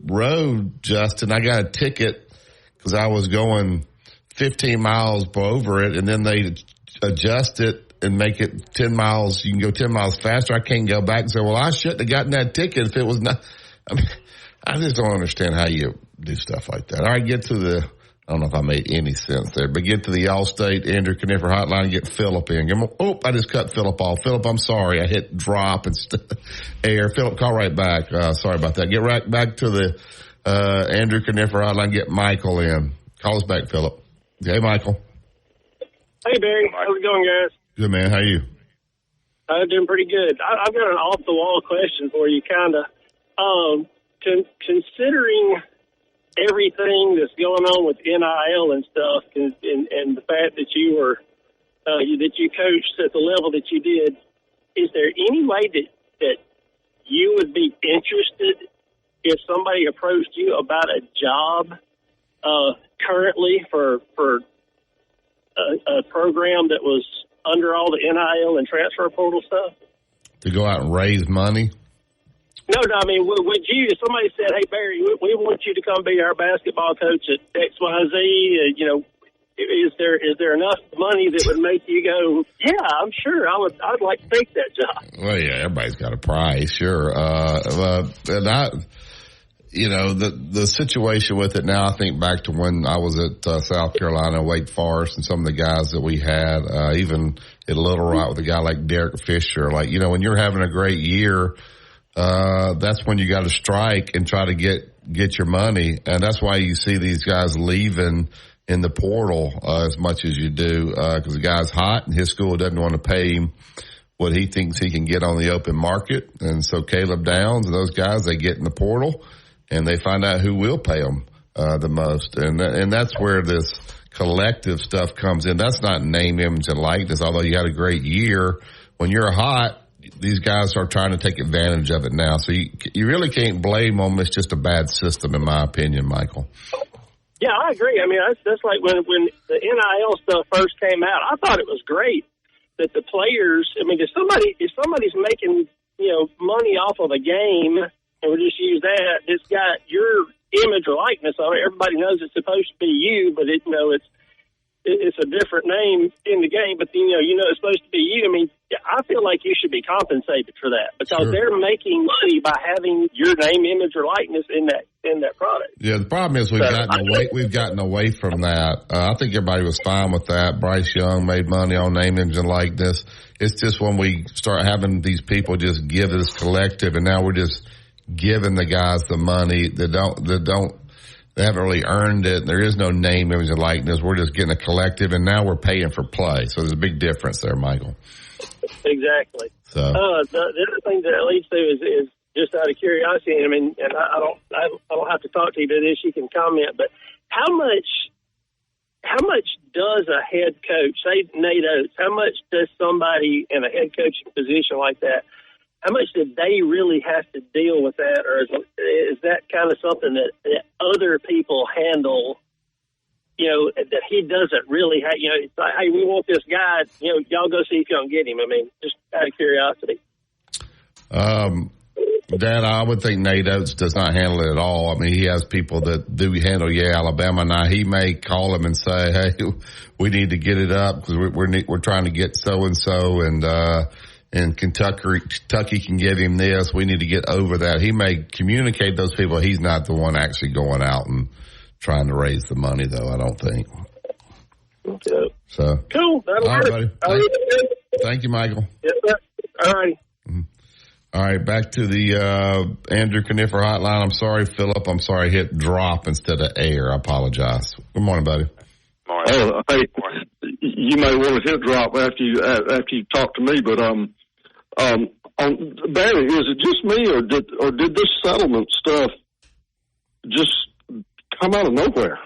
S3: road, Justin. I got a ticket because I was going 15 miles over it, and then they adjust it and make it 10 miles. You can go 10 miles faster. I can't go back and say, well, I shouldn't have gotten that ticket if it was not. I mean, I just don't understand how you do stuff like that. All right, get to the. I don't know if I made any sense there, but get to the Allstate Andrew Kniffer hotline and get Philip in. I just cut Philip off. Philip, I'm sorry. I hit drop and air. Philip, call right back. Sorry about that. Get right back to the Andrew Kniffer hotline. Get Michael in. Call us back, Philip. Hey, Michael.
S17: Hey, Barry. How's it going, guys?
S3: Good, man. How are you?
S17: I'm doing pretty good. I've got an off-the-wall question for you, kind of. Considering everything that's going on with NIL and stuff, and the fact that you were that you coached at the level that you did, is there any way that you would be interested if somebody approached you about a job currently for a program that was under all the NIL and transfer portal stuff?
S3: To go out and raise money?
S17: No, I mean, would you, if somebody said, hey, Barry, we want you to come be our basketball coach at XYZ, is there enough money that would make you go, yeah, I'm sure I'd like to take that job?
S3: Well, yeah, everybody's got a price, sure. And the situation with it now, I think back to when I was at South Carolina, Wake Forest, and some of the guys that we had, even at Little Rock with a guy like Derek Fisher. Like, when you're having a great year, that's when you got to strike and try to get your money. And that's why you see these guys leaving in the portal as much as you do, because the guy's hot and his school doesn't want to pay him what he thinks he can get on the open market. And so Caleb Downs and those guys, they get in the portal and they find out who will pay them the most. And that's where this collective stuff comes in. That's not name, image, and likeness, although you had a great year. When you're hot, these guys are trying to take advantage of it now. So you really can't blame them. It's just a bad system, in my opinion, Michael.
S17: Yeah, I agree. I mean, that's like when the NIL stuff first came out, I thought it was great that the players, I mean, if somebody's making, money off of a game, and we'll just use that, it's got your image or likeness on it. Everybody knows it's supposed to be you, but it's a different name in the game, but it's supposed to be you. I mean, I feel like you should be compensated for that because they're making money by having your name, image, or likeness in that product.
S3: Yeah, the problem is we've gotten away from that. I think everybody was fine with that. Bryce Young made money on name, image, and likeness. It's just when we start having these people just give this collective, and now we're just giving the guys the money that they haven't really earned it. There is no name, image, and likeness. We're just getting a collective, and now we're paying for play. So there's a big difference there, Michael.
S17: Exactly.
S3: So
S17: the other thing that leads to is just out of curiosity. I mean, and I don't have to talk to you about this. You can comment, but how much does a head coach, say Nate Oates, how much does somebody in a head coaching position like that? How much do they really have to deal with that, or is that kind of something that other people handle, that he doesn't really have, it's like, hey, we want this guy, y'all go see if you can get him. I mean, just out of curiosity.
S3: Dad, I would think Nate Oates does not handle it at all. I mean, he has people that do handle, Alabama. Now, he may call him and say, hey, we need to get it up because we're trying to get so-and-so, and Kentucky can give him this. We need to get over that. He may communicate those people. He's not the one actually going out and trying to raise the money, though, I don't think.
S17: Okay.
S3: So
S17: cool. That'll
S3: all right,
S17: work.
S3: buddy. Thank you, Michael.
S17: Yes, sir. All right.
S3: All right, back to the Andrew Conifer hotline. I'm sorry, Philip. I'm sorry I hit drop instead of air. I apologize. Good morning, buddy.
S18: Morning. Oh, hey, you may want to hit drop after you talk to me, but Barry, is it just me, or did this settlement stuff just come out of nowhere?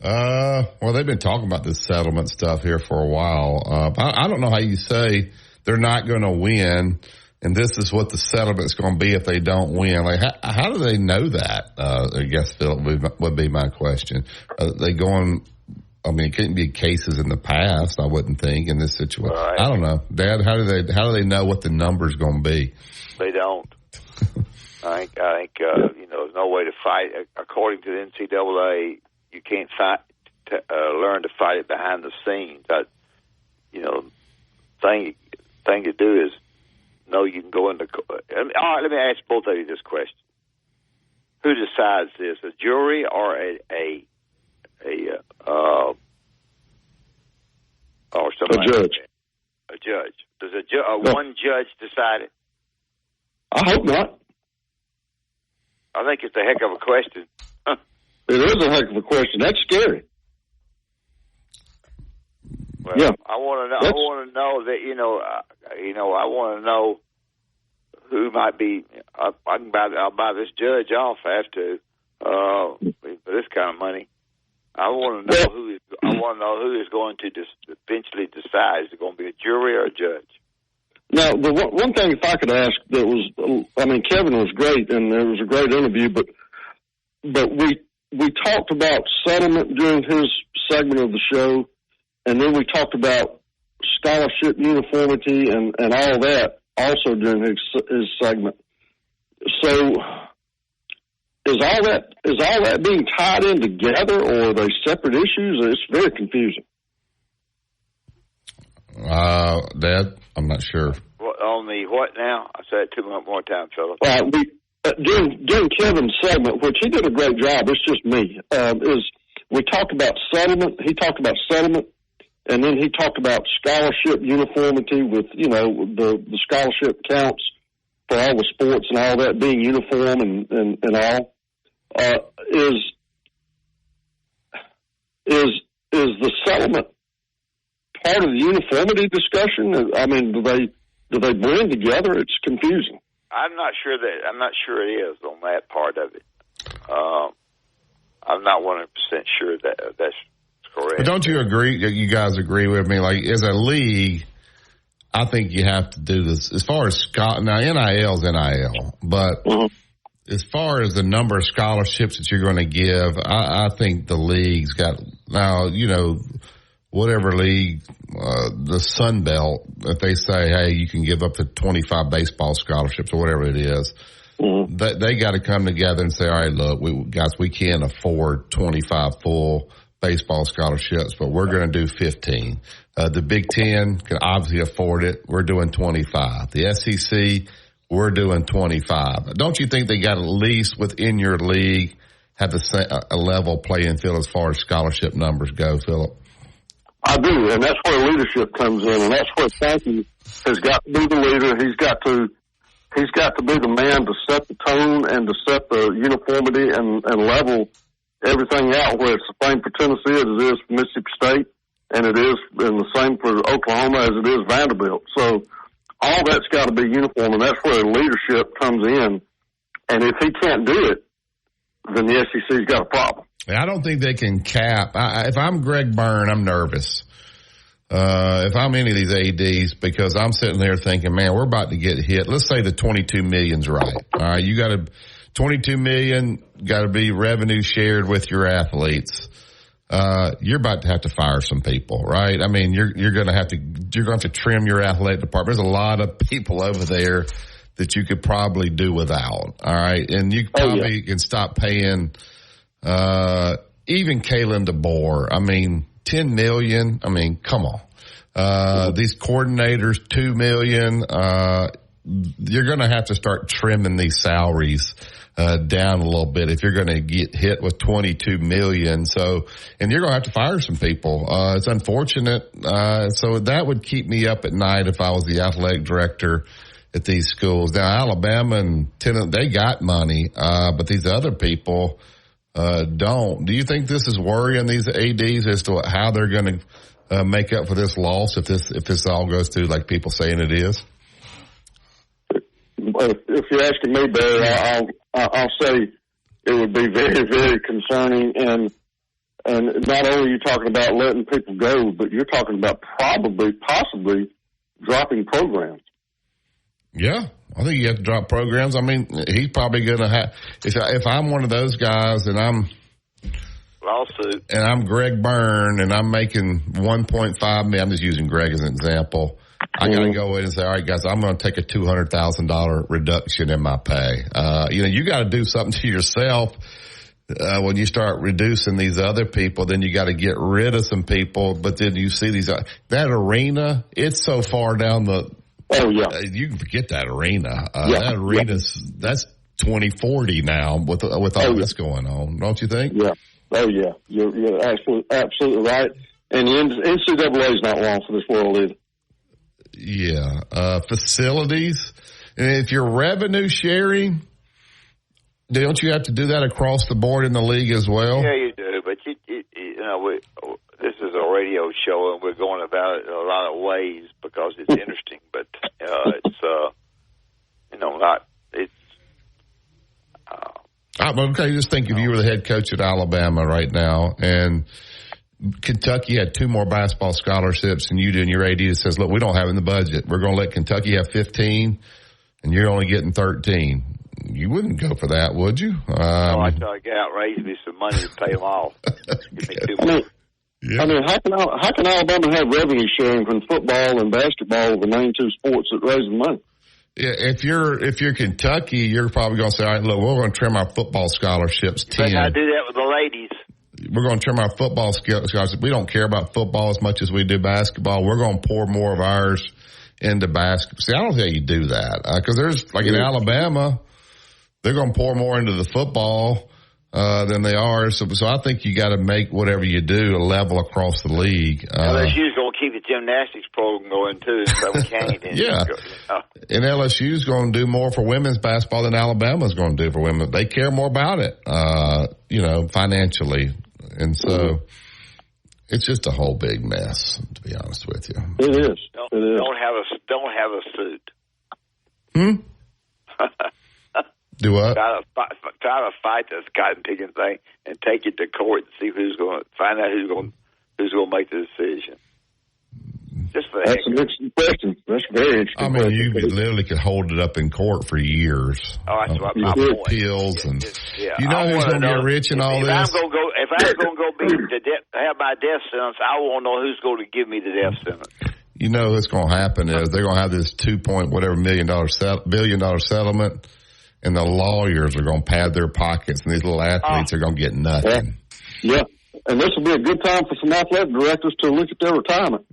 S3: Well, they've been talking about this settlement stuff here for a while. I don't know how you say they're not going to win, and this is what the settlement's going to be if they don't win. Like, how do they know that? I guess, Philip, would be my question. They going? I mean, it couldn't be cases in the past, I wouldn't think, in this situation. Right. I don't know. Dad, how do they know what the number's going to be?
S4: They don't. I think there's no way to fight. According to the NCAA, you can't learn to fight it behind the scenes. Thing to do is know you can go into. All right, let me ask both of you this question: who decides this, a jury or or somebody?
S18: A judge.
S4: A judge. Does one judge decide it?
S18: I hope not.
S4: I think it's a heck of a question.
S18: It is a heck of a question. That's scary.
S4: Well, yeah. I want to know that I want to know who might be. I'll buy this judge off after for this kind of money. I want to know who is going to eventually decide. Is it going to be a jury or a judge?
S18: Now, the one thing, if I could ask, Kevin was great, and it was a great interview, but we talked about settlement during his segment of the show, and then we talked about scholarship uniformity and all that also during his segment. So is all that being tied in together, or are they separate issues? It's very confusing.
S3: Dad, I'm not sure.
S4: On the what now? I said it 2 more times, Philip.
S18: During Kevin's segment, which he did a great job, it's just me, we talked about settlement. He talked about settlement, and then he talked about scholarship uniformity with, the scholarship counts for all the sports and all that being uniform and all. Is the settlement part of the uniformity discussion? I mean, do they blend together? It's confusing.
S4: I'm not sure it is on that part of it. I'm not 100% sure that's correct.
S3: But don't you agree? You guys agree with me? Like, as a league, I think you have to do this as far as now. NIL is NIL, but as far as the number of scholarships that you're going to give, I think the league's got now. Whatever league, the Sun Belt, if they say, hey, you can give up to 25 baseball scholarships or whatever it is, they got to come together and say, all right, look, we can't afford 25 full baseball scholarships, but we're going to do 15. The Big Ten can obviously afford it. We're doing 25. The SEC, we're doing 25. Don't you think they got at least within your league have a level playing field as far as scholarship numbers go, Philip?
S18: I do, and that's where leadership comes in, and that's where Sankey has got to be the leader. He's got to be the man to set the tone and to set the uniformity and level everything out, where it's the same for Tennessee as it is for Mississippi State, and it is and the same for Oklahoma as it is Vanderbilt. So all that's got to be uniform, and that's where leadership comes in. And if he can't do it, then the SEC's got a problem.
S3: I don't think they can cap. If I'm Greg Byrne, I'm nervous. If I'm any of these ADs, because I'm sitting there thinking, man, we're about to get hit. Let's say the $22 million's right. All right, you got $22 million, got to be revenue shared with your athletes. You're about to have to fire some people, right? I mean, you're going to have to trim your athletic department. There's a lot of people over there that you could probably do without. All right, and you probably can stop paying. Even Kalen DeBoer, I mean, $10 million. I mean, come on. These coordinators, $2 million. You're going to have to start trimming these salaries, down a little bit if you're going to get hit with $22 million. So, and you're going to have to fire some people. It's unfortunate. So that would keep me up at night if I was the athletic director at these schools. Now, Alabama and Tennessee, they got money, but these other people, don't. Do you think this is worrying these ADs as to how they're going to make up for this loss if this all goes through like people saying it is?
S18: If you're asking me, Barry, I'll say it would be very, very concerning. And not only are you talking about letting people go, but you're talking about possibly dropping programs.
S3: Yeah, I think you have to drop programs. I mean, he's probably going to have. If I'm one of those guys and I'm
S4: lawsuit
S3: and I'm Greg Byrne and I'm making $1.5 million, I'm just using Greg as an example. I got to go in and say, all right, guys, I'm going to take a $200,000 reduction in my pay. You got to do something to yourself. When you start reducing these other people, then you got to get rid of some people. But then you see that arena, it's so far down the.
S18: Oh yeah,
S3: you can forget that arena. That arena's that's 2040 now with all this going on, don't you think?
S18: Yeah. Oh yeah, you're absolutely right. And the NCAA is not long for this world either.
S3: Yeah, facilities. And if you're revenue sharing, don't you have to do that across the board in the league as well?
S4: Yeah, you do. But this is a radio show, and we're going about it in a lot of ways because it's interesting. But it's not. It's.
S3: Okay, just think if you were the head coach at Alabama right now, and Kentucky had 2 more basketball scholarships, and you do, and your AD says, "Look, we don't have in the budget. We're going to let Kentucky have 15, and you're only getting 13." You wouldn't go for that, would you?
S4: I try to get out, raise me some money to pay them off. Give me 2 months.
S18: Yeah. I mean, how can Alabama have revenue sharing when football and basketball are the main 2 sports that raise the money?
S3: if you're Kentucky, you're probably going to say, all right, look, we're going to trim our football scholarships 10.
S19: I do that with the ladies.
S3: We're going to trim our football scholarships. We don't care about football as much as we do basketball. We're going to pour more of ours into basketball. See, I don't think you do that because there's like in Alabama, they're going to pour more into the football than they are. So I think you got to make whatever you do a level across the league.
S19: LSU's going to keep the gymnastics program going too, so we can't.
S3: Yeah, and LSU's going to do more for women's basketball than Alabama's going to do for women. They care more about it, financially, and so it's just a whole big mess. To be honest with you,
S18: it is.
S19: Don't have a suit.
S3: Do what?
S19: Try to fight this cotton picking thing and take it to court and see who's going to find out who's going to make the decision. Just for
S18: that's an interesting question. That's very interesting.
S3: I mean, you literally could hold it up in court for years.
S19: Oh, that's what my point.
S3: Appeals and you know who's going to get rich in all this.
S19: If I'm going to go have my death sentence, I want to know who's going to give me the death sentence.
S3: You know what's going to happen is they're going to have this billion dollar settlement, and the lawyers are going to pad their pockets, and these little athletes are going to get nothing.
S18: Yeah, and this will be a good time for some athletic directors to look at their retirement.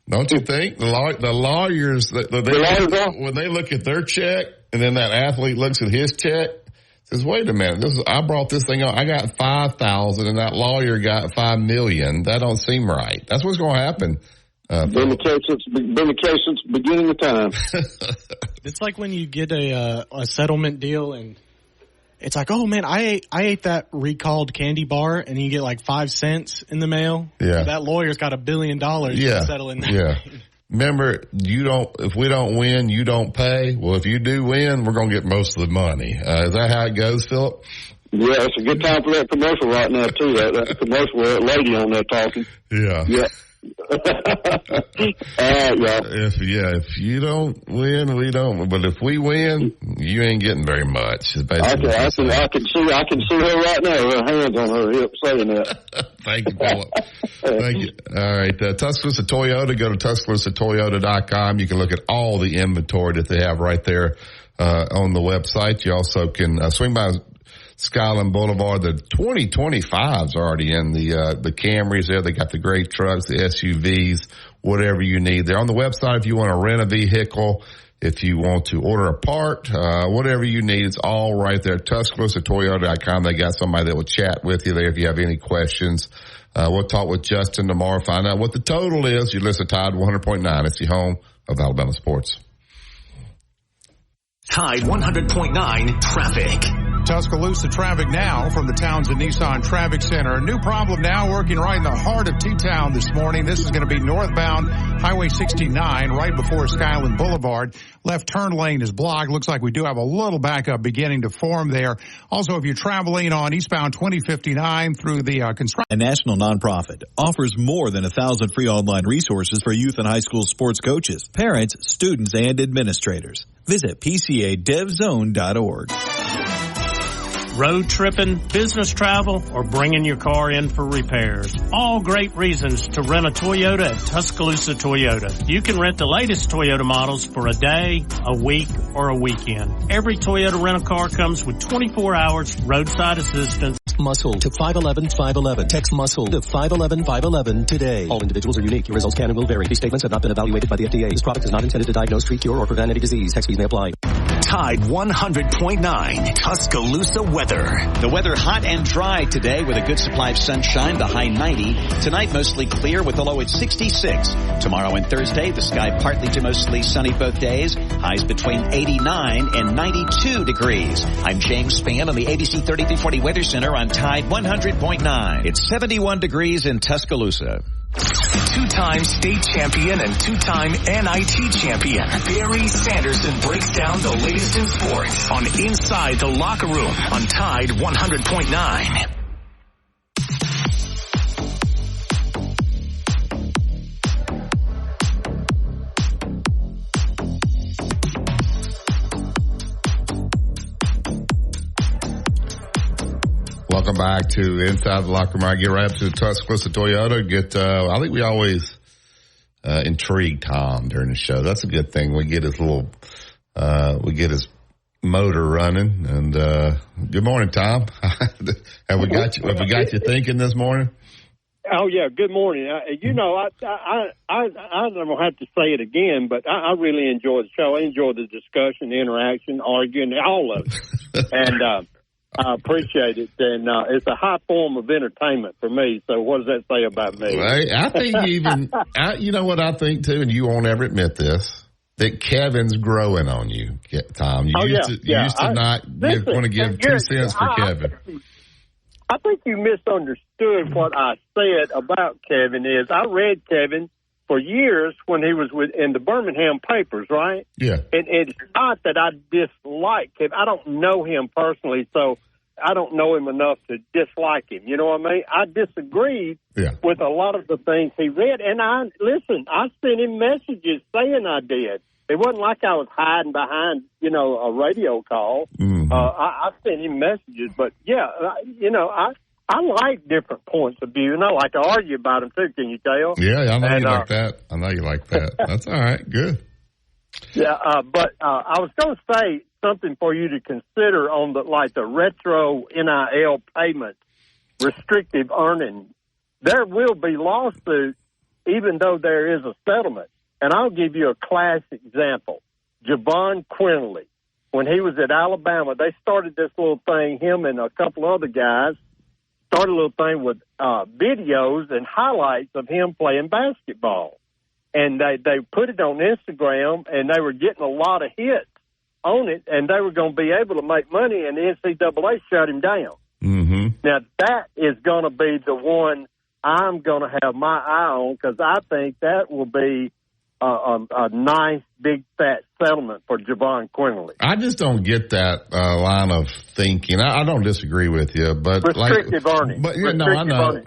S3: Don't you think? The lawyers, when they look at their check, and then that athlete looks at his check, says, "Wait a minute! I brought this thing on. I got $5,000, and that lawyer got $5 million. That don't seem right." That's what's going to happen.
S18: Been the case since the beginning of time.
S5: It's like when you get a settlement deal and it's like, oh man, I ate that recalled candy bar, and you get like 5 cents in the mail.
S3: Yeah,
S5: that lawyer's got $1 billion to settle in that.
S3: Yeah. Remember, if we don't win, you don't pay. Well, if you do win, we're going to get most of the money. Is that how it goes, Philip?
S18: Yeah, it's a good time for that commercial right now too. That commercial with that lady on there talking.
S3: Yeah.
S18: Yeah.
S3: If you don't win, we don't. But if we win, you ain't getting very much.
S18: I can see her right now. Her hands on her hip saying that.
S3: Thank you, Philip. Thank you. All right, Tuscaloosa Toyota. Go to TuscaloosaToyota.com. You can look at all the inventory that they have right there on the website. You also can swing by Skyline Boulevard. The 2025's already in the Camrys there. They got the great trucks, the SUVs, whatever you need. They're on the website if you want to rent a vehicle, if you want to order a part, whatever you need. It's all right there. TuscaloosaToyota.com. They got somebody that will chat with you there if you have any questions. We'll talk with Justin tomorrow, find out what the total is. You listen to Tide 100.9. It's the home of Alabama sports.
S1: Tide 100.9 traffic.
S6: Tuscaloosa traffic now from the Townsend Nissan Traffic Center. A new problem now working right in the heart of T-Town this morning. This is going to be northbound Highway 69 right before Skyland Boulevard. Left turn lane is blocked. Looks like we do have a little backup beginning to form there. Also, if you're traveling on eastbound 2059 through the construction.
S20: A national nonprofit offers more than 1,000 free online resources for youth and high school sports coaches, parents, students, and administrators. Visit PCADevZone.org.
S21: Road tripping, business travel, or bringing your car in for repairs. All great reasons to rent a Toyota at Tuscaloosa Toyota. You can rent the latest Toyota models for a day, a week, or a weekend. Every Toyota rental car comes with 24 hours roadside assistance.
S14: Muscle to 511-511. Text Muscle to 511-511 today. All individuals are unique. Your results can and will vary. These statements have not been evaluated by the FDA. This product is not intended to diagnose, treat, cure, or prevent any disease. Text fees may apply.
S1: Tide 100.9 Tuscaloosa weather.
S10: The weather hot and dry today with a good supply of sunshine, the high 90. Tonight mostly clear with the low at 66. Tomorrow and Thursday, the sky partly to mostly sunny both days. Highs between 89 and 92 degrees. I'm James Spann on the ABC 3340 Weather Center on Tide 100.9. It's 71 degrees in Tuscaloosa.
S1: Two-time state champion and two-time NIT champion, Barry Sanderson breaks down the latest in sports on Inside the Locker Room on Tide 100.9.
S3: Welcome back to Inside the Locker Room. I get right up to Tuscaloosa Toyota. I think we always intrigue Tom during the show. That's a good thing. We get his his motor running. And good morning, Tom. Have we got you thinking this morning?
S11: Oh yeah, good morning. I don't have to say it again, but I really enjoy the show. I enjoy the discussion, the interaction, arguing, all of it, and I appreciate it. And it's a high form of entertainment for me. So what does that say about me?
S3: Right. I think you know what I think too, and you won't ever admit this, that Kevin's growing on you, Tom. You used to not want to give 2 cents for Kevin.
S11: I think you misunderstood what I said about Kevin. I read Kevin for years when he was in the Birmingham papers, right?
S3: Yeah.
S11: And it's not that I dislike him. I don't know him personally, so I don't know him enough to dislike him. You know what I mean? I disagreed with a lot of the things he read. And I sent him messages saying I did. It wasn't like I was hiding behind, a radio call.
S3: Mm-hmm.
S11: I sent him messages. But, I like different points of view, and I like to argue about them, too. Can you tell?
S3: Yeah, I know you like that. I know you like that. That's all right. Good.
S11: Yeah, but I was going to say something for you to consider on the retro NIL payment, restrictive earning. There will be lawsuits, even though there is a settlement. And I'll give you a class example. Javon Quinley, when he was at Alabama, they started this little thing, him and a couple other guys, started a little thing with videos and highlights of him playing basketball. And they put it on Instagram, and they were getting a lot of hits on it, and they were going to be able to make money, and the NCAA shut him down.
S3: Mm-hmm.
S11: Now, that is going to be the one I'm going to have my eye on, because I think that will be a nice, big, fat settlement for Javon Quinley.
S3: I just don't get that line of thinking. I don't disagree with you, but
S11: restrictive earning.
S3: But I know.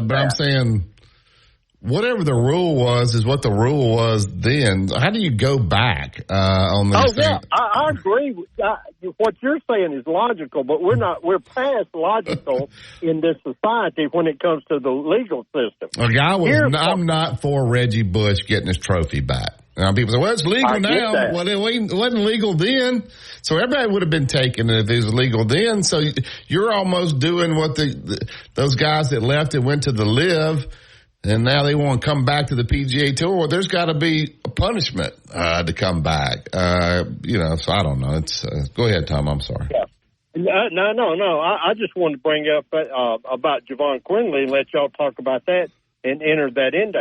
S3: But I'm saying whatever the rule was is what the rule was then. How do you go back on these things?
S11: I agree. What you're saying is logical, but we're not. We're past logical in this society when it comes to the legal system.
S3: I'm not for Reggie Bush getting his trophy back. Now people say, well, it's legal now. Well, it wasn't legal then. So everybody would have been taking it if it was legal then. So you're almost doing what those guys that left and went to the LIV, and now they want to come back to the PGA Tour. Well, there's got to be a punishment to come back. So I don't know. Go ahead, Tom. I'm sorry.
S11: Yeah. No. I just wanted to bring up about Javon Quinley and let y'all talk about that and enter that into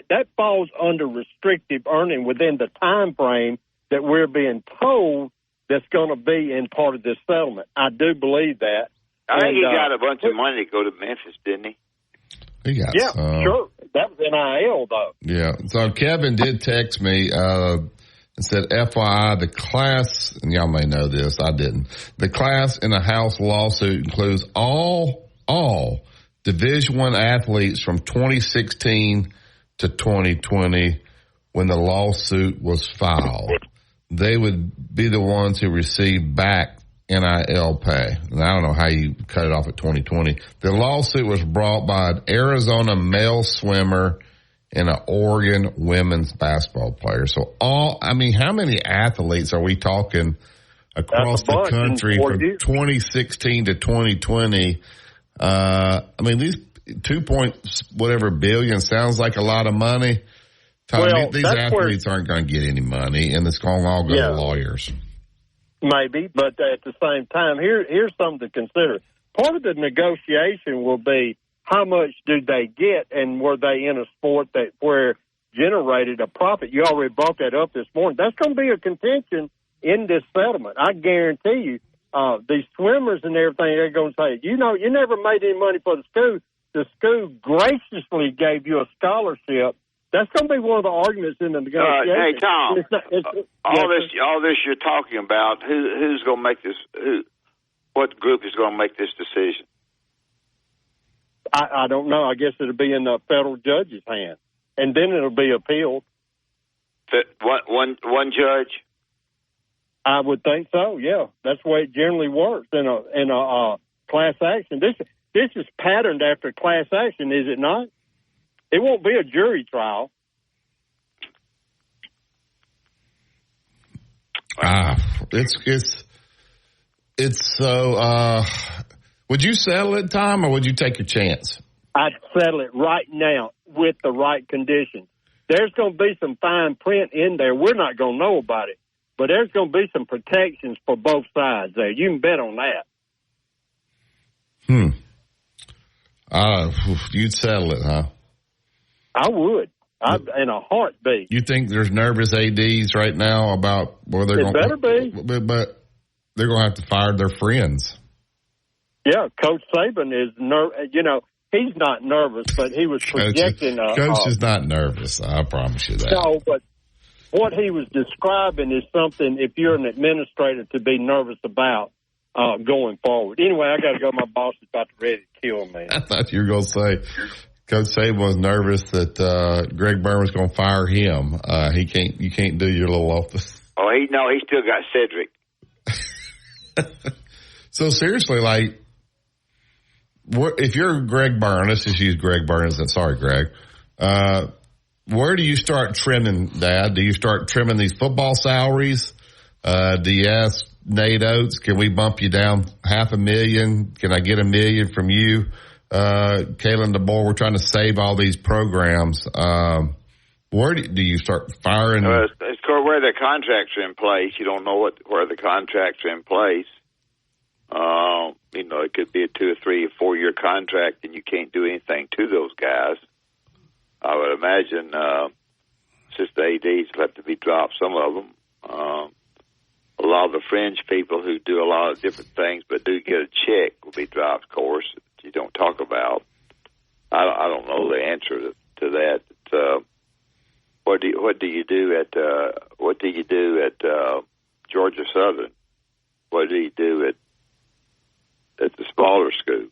S11: that falls under restrictive earning within the time frame that we're being told that's going to be in part of this settlement. I do believe that.
S19: I think he got a bunch of money to go to Memphis, didn't he?
S11: Sure. That was NIL, though.
S3: Yeah. So Kevin did text me and said, FYI, the class, and y'all may know this, I didn't. The class in the House lawsuit includes all Division I athletes from 2016 to 2020 when the lawsuit was filed. They would be the ones who received back NIL pay. And I don't know how you cut it off at 2020. The lawsuit was brought by an Arizona male swimmer and an Oregon women's basketball player. So how many athletes are we talking across the country from 2016 to 2020? These 2 billion sounds like a lot of money. These athletes aren't going to get any money, and it's going to all go to lawyers.
S11: Maybe, but at the same time, here's something to consider. Part of the negotiation will be how much do they get, and were they in a sport where generated a profit? You already brought that up this morning. That's going to be a contention in this settlement. I guarantee you. These swimmers and everything, they're going to say, you never made any money for the school. The school graciously gave you a scholarship. That's going to be one of the arguments in the negotiation.
S19: Hey, Tom, all this you're talking about, who's going to make this? What group is going to make this decision?
S11: I don't know. I guess it'll be in the federal judge's hand, and then it'll be appealed.
S19: One judge?
S11: I would think so. Yeah, that's the way it generally works in a class action. This is patterned after class action, is it not? It won't be a jury trial.
S3: It's so. Would you settle it, Tom, or would you take your chance?
S11: I'd settle it right now with the right conditions. There's going to be some fine print in there. We're not going to know about it, but there's going to be some protections for both sides there. You can bet on that.
S3: You'd settle it, huh?
S11: I would. In a heartbeat.
S3: You think there's nervous ADs right now about where they're going?
S11: Better be.
S3: But they're going to have to fire their friends.
S11: Yeah, Coach Saban is he's not nervous, but he was projecting.
S3: Coach is not nervous. I promise you that.
S11: No, but what he was describing is something if you're an administrator to be nervous about going forward. Anyway, I got to go. My boss is about to ready to kill me.
S3: I thought you were going to say Coach Saban was nervous that Greg Byrne was going to fire him. You can't do your little office.
S19: Oh, he still got Cedric.
S3: So seriously, like, if you're Greg Byrne, let's just use Greg Byrne. Sorry, Greg. Where do you start trimming, Dad? Do you start trimming these football salaries? Do you ask Nate Oates, can we bump you down $500,000? Can I get $1 million from you? Kalen DeBoer, we're trying to save all these programs. Where do you start firing?
S19: It's where the contracts are in place. You don't know where the contracts are in place. It could be a 2 or 3 or 4 year contract, and you can't do anything to those guys. I would imagine just the ADs will have to be dropped. Some of them. A lot of the fringe people who do a lot of different things but do get a check will be dropped, of course, that you don't talk about. I don't know the answer to that. What do you do at Georgia Southern? What do you do at the smaller schools?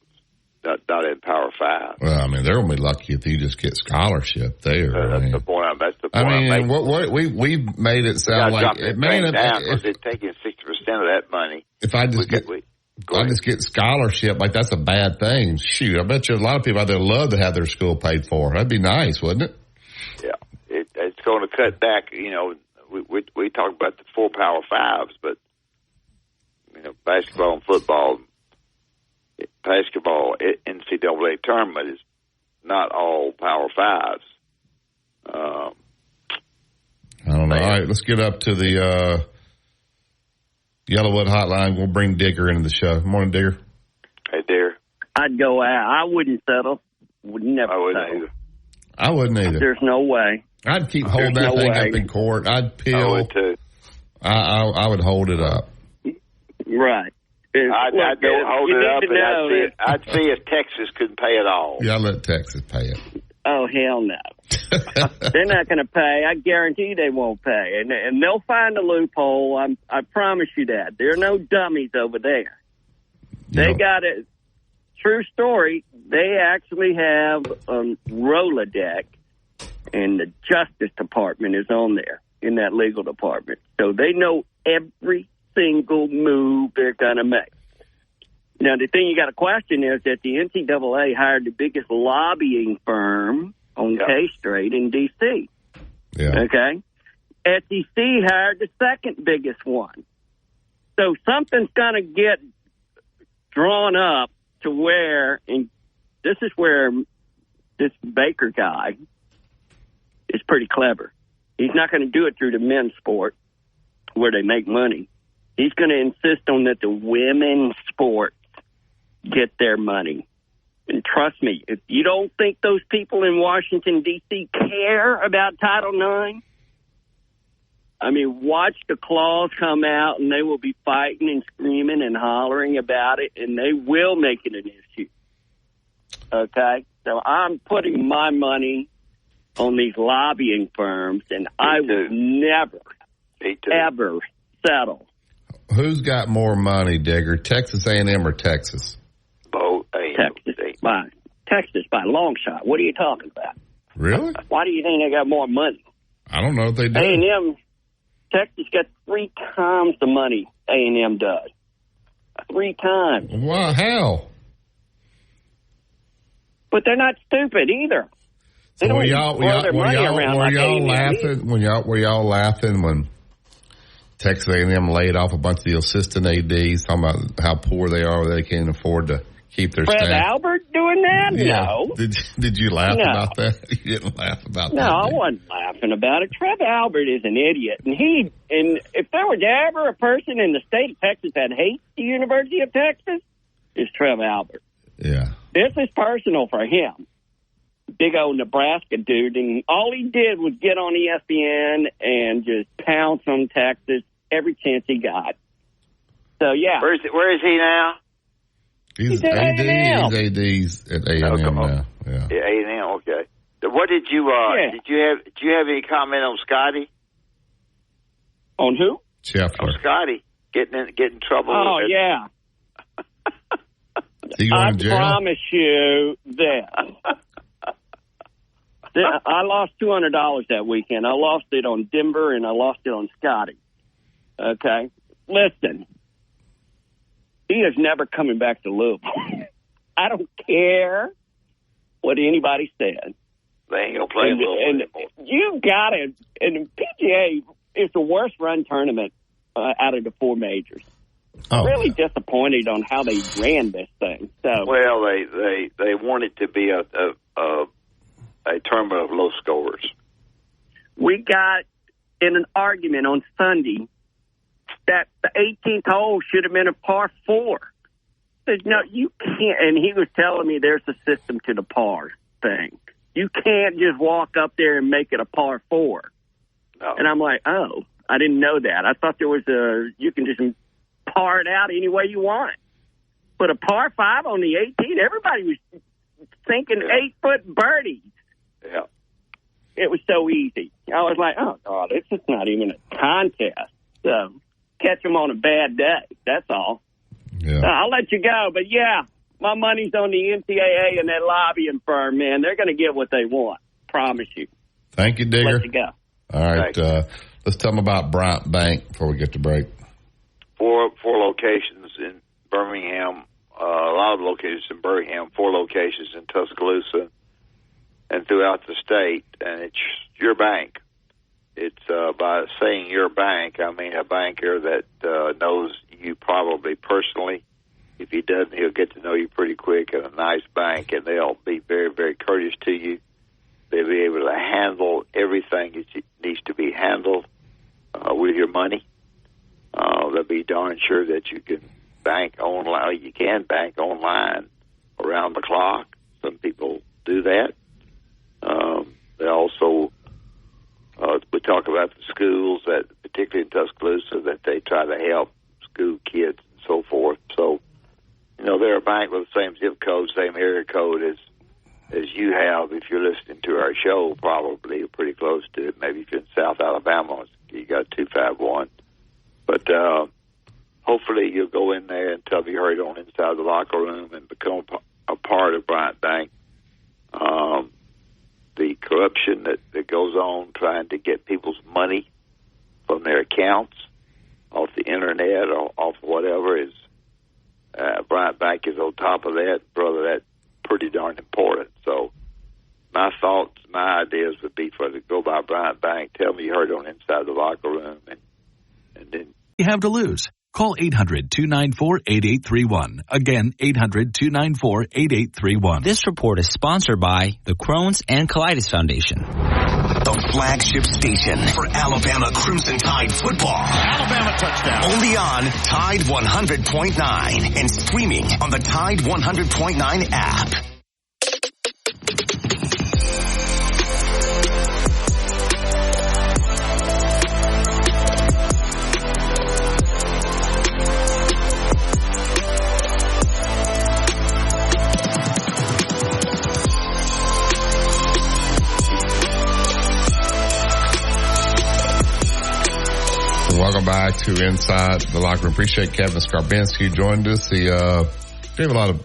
S19: Not in Power 5.
S3: Well, I mean, they're going to be lucky if you just get scholarship there.
S19: That's the point. That's the point.
S3: I mean, we made it sound like it may have
S19: because it's taking 60% of that money.
S3: If I just get scholarship, like that's a bad thing. Shoot, I bet you a lot of people out there love to have their school paid for. That'd be nice, wouldn't it?
S19: Yeah, it's going to cut back. We talk about the 4 Power 5s, but basketball and football. Basketball NCAA tournament is not all Power 5s.
S3: I don't know. All right, let's get up to the Yellowwood hotline. We'll bring Digger into the show. Morning, Digger.
S19: Hey, Digger.
S7: I'd go out. I wouldn't settle. Would never settle.
S3: I wouldn't either.
S7: There's no way.
S3: I'd keep holding that thing up in court. I'd peel.
S19: I would too.
S3: I would hold it up.
S7: Right.
S19: I'd go hold it up, and I'd see if Texas could pay it all.
S3: Yeah, I'll let Texas pay it.
S7: Oh, hell no. They're not going to pay. I guarantee they won't pay. And they'll find a loophole. I promise you that. There are no dummies over there. They got a true story. They actually have a Rolodex, and the Justice Department is on there in that legal department. So they know every single move they're going to make. Now, the thing you got to question is that the NCAA hired the biggest lobbying firm on K-Straight in D.C.
S3: Yeah.
S7: Okay? SEC hired the second biggest one. So something's going to get drawn up to where, and this is where this Baker guy is pretty clever. He's not going to do it through the men's sport where they make money. He's going to insist on that the women's sports get their money. And trust me, if you don't think those people in Washington, D.C. care about Title IX, I mean, watch the claws come out, and they will be fighting and screaming and hollering about it, and they will make it an issue. Okay? So I'm putting my money on these lobbying firms, and I will never, ever settle.
S3: Who's got more money, Digger? Texas A&M or Texas?
S19: Both.
S7: Texas by a long shot. What are you talking about?
S3: Really?
S7: Why do you think they got more money?
S3: I don't know if they do.
S7: A&M, Texas got 3 times the money A&M does. 3 times.
S3: Wow, how?
S7: But they're not stupid either. They
S3: So
S7: don't
S3: were y'all laughing when Texas A&M laid off a bunch of the assistant ADs, talking about how poor they are, they can't afford to keep their
S7: Fred
S3: staff.
S7: Albert doing that?
S3: Yeah.
S7: No.
S3: Did you laugh about that? You didn't laugh about that.
S7: No, I wasn't laughing about it. Trev Albert is an idiot, and if there was ever a person in the state of Texas that hates the University of Texas, it's Trev Albert.
S3: Yeah.
S7: This is personal for him. Big old Nebraska dude, and all he did was get on ESPN and just pounce on Texas every chance he got. So, yeah.
S19: Where is he now?
S3: He's AD.
S7: A&M.
S3: He's AD's at A&M now. Yeah.
S19: A&M, okay. What did you did you have any comment on Scotty?
S7: On who?
S3: Scheffler.
S19: On Scotty getting in trouble.
S7: Oh, yeah.
S3: I
S7: promise you that. I lost $200 that weekend. I lost it on Denver, and I lost it on Scotty. Okay? Listen. He is never coming back to Louisville. I don't care what anybody said.
S19: They ain't going to play Louisville anymore.
S7: You got it. And PGA is the worst run tournament out of the four majors.
S3: Oh.
S7: Really disappointed on how they ran this thing. So,
S19: well, they want it to be a tournament of low scorers.
S7: We got in an argument on Sunday that the 18th hole should have been a par 4. Said, no, you can't. And he was telling me there's a system to the par thing. You can't just walk up there and make it a par 4.
S19: No.
S7: And I'm like, oh, I didn't know that. I thought there was you can just par it out any way you want. But a par 5 on the 18, everybody was thinking 8-foot birdies.
S19: Yeah.
S7: It was so easy. I was like, oh, God, it's just not even a contest. So catch them on a bad day. That's all.
S3: Yeah.
S7: I'll let you go. But, yeah, my money's on the NCAA and that lobbying firm, man. They're going to get what they want. Promise you.
S3: Thank you, Digger.
S7: Let you go.
S3: All right. Let's tell them about Bryant Bank before we get to break.
S19: Four locations in Birmingham, a lot of locations in Birmingham, 4 locations in Tuscaloosa, and throughout the state. And it's your bank. It's by saying your bank, I mean a banker that knows you probably personally. If he doesn't, he'll get to know you pretty quick, at a nice bank, and they'll be very, very courteous to you. They'll be able to handle everything that needs to be handled with your money. They'll be darn sure that you can bank online. You can bank online around the clock. Some people do that. They also, we talk about the schools, that particularly in Tuscaloosa, that they try to help school kids and so forth. So, you know, they're a bank with the same zip code, same area code as you have. If you're listening to our show, probably you're pretty close to it. Maybe if you're in South Alabama, you got 251. But hopefully you'll go in there and tell me you heard on Inside the Locker Room and become a part of Bryant Bank. The corruption that goes on trying to get people's money from their accounts off the internet or off whatever is Bryant Bank is on top of that. Brother, that's pretty darn important. So my thoughts, my ideas would be for to go by Bryant Bank, tell me you heard on Inside the Locker Room, and then
S8: you have to lose. Call 800-294-8831. Again, 800-294-8831.
S22: This report is sponsored by the Crohn's and Colitis Foundation.
S1: The flagship station for Alabama Crimson Tide football.
S15: Alabama touchdown.
S1: Only on Tide 100.9 and streaming on the Tide 100.9 app.
S3: Welcome back to Inside the Locker Room. Appreciate Kevin Skarbinski joined us. He gave a lot of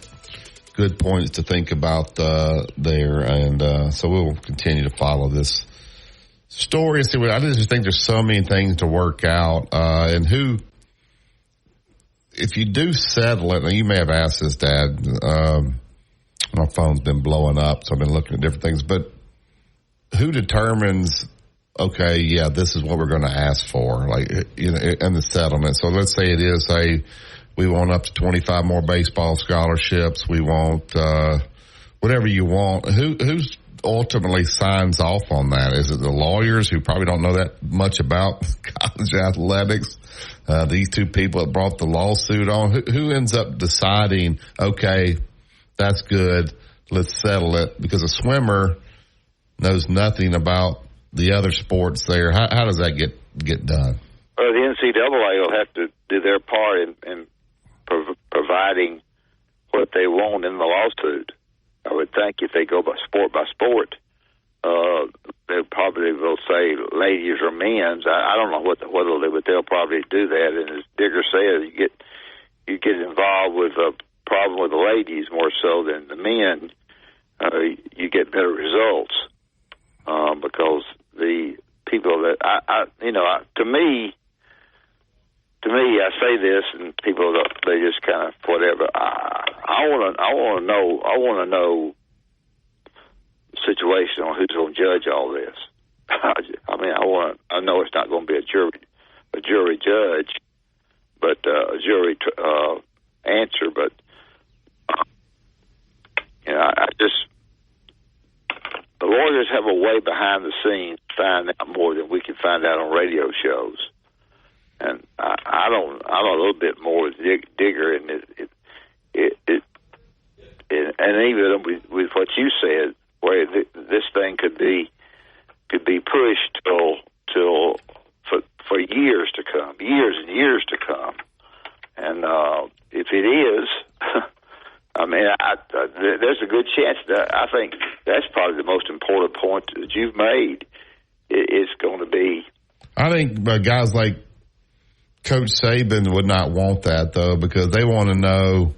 S3: good points to think about there, and so we'll continue to follow this story and see what I just think there's so many things to work out. And who, if you do settle it, now you may have asked this, Dad. My phone's been blowing up, so I've been looking at different things. But who determines okay, yeah, this is what we're going to ask for, like, you know, in the settlement. So let's say it is, we want up to 25 more baseball scholarships. We want, whatever you want. Who's ultimately signs off on that? Is it the lawyers who probably don't know that much about college athletics? These two people that brought the lawsuit on, who ends up deciding, okay, that's good, let's settle it? Because a swimmer knows nothing about the other sports there. How does that get done?
S19: Well, the NCAA will have to do their part in providing what they want in the lawsuit. I would think if they go by sport, they probably will say ladies or men's. I don't know what they'll do, but they'll probably do that. And as Digger said, you get involved with a problem with the ladies more so than the men. You get better results because the people that to me, I say this, and people they just kind of whatever. I want to know the situation on who's going to judge all this. I mean, I know it's not going to be a jury judge, but a jury answer. But I just the lawyers have a way behind the scenes to find out more than we can find out on radio shows. And I'm a little bit more with Digger, and and even with what you said, where this thing could be pushed till for years to come, years and years to come. And if it is, I mean, there's a good chance that I think that's probably the most important point that you've made. It's going to be.
S3: I think guys like Coach Saban would not want that, though, because they want to know,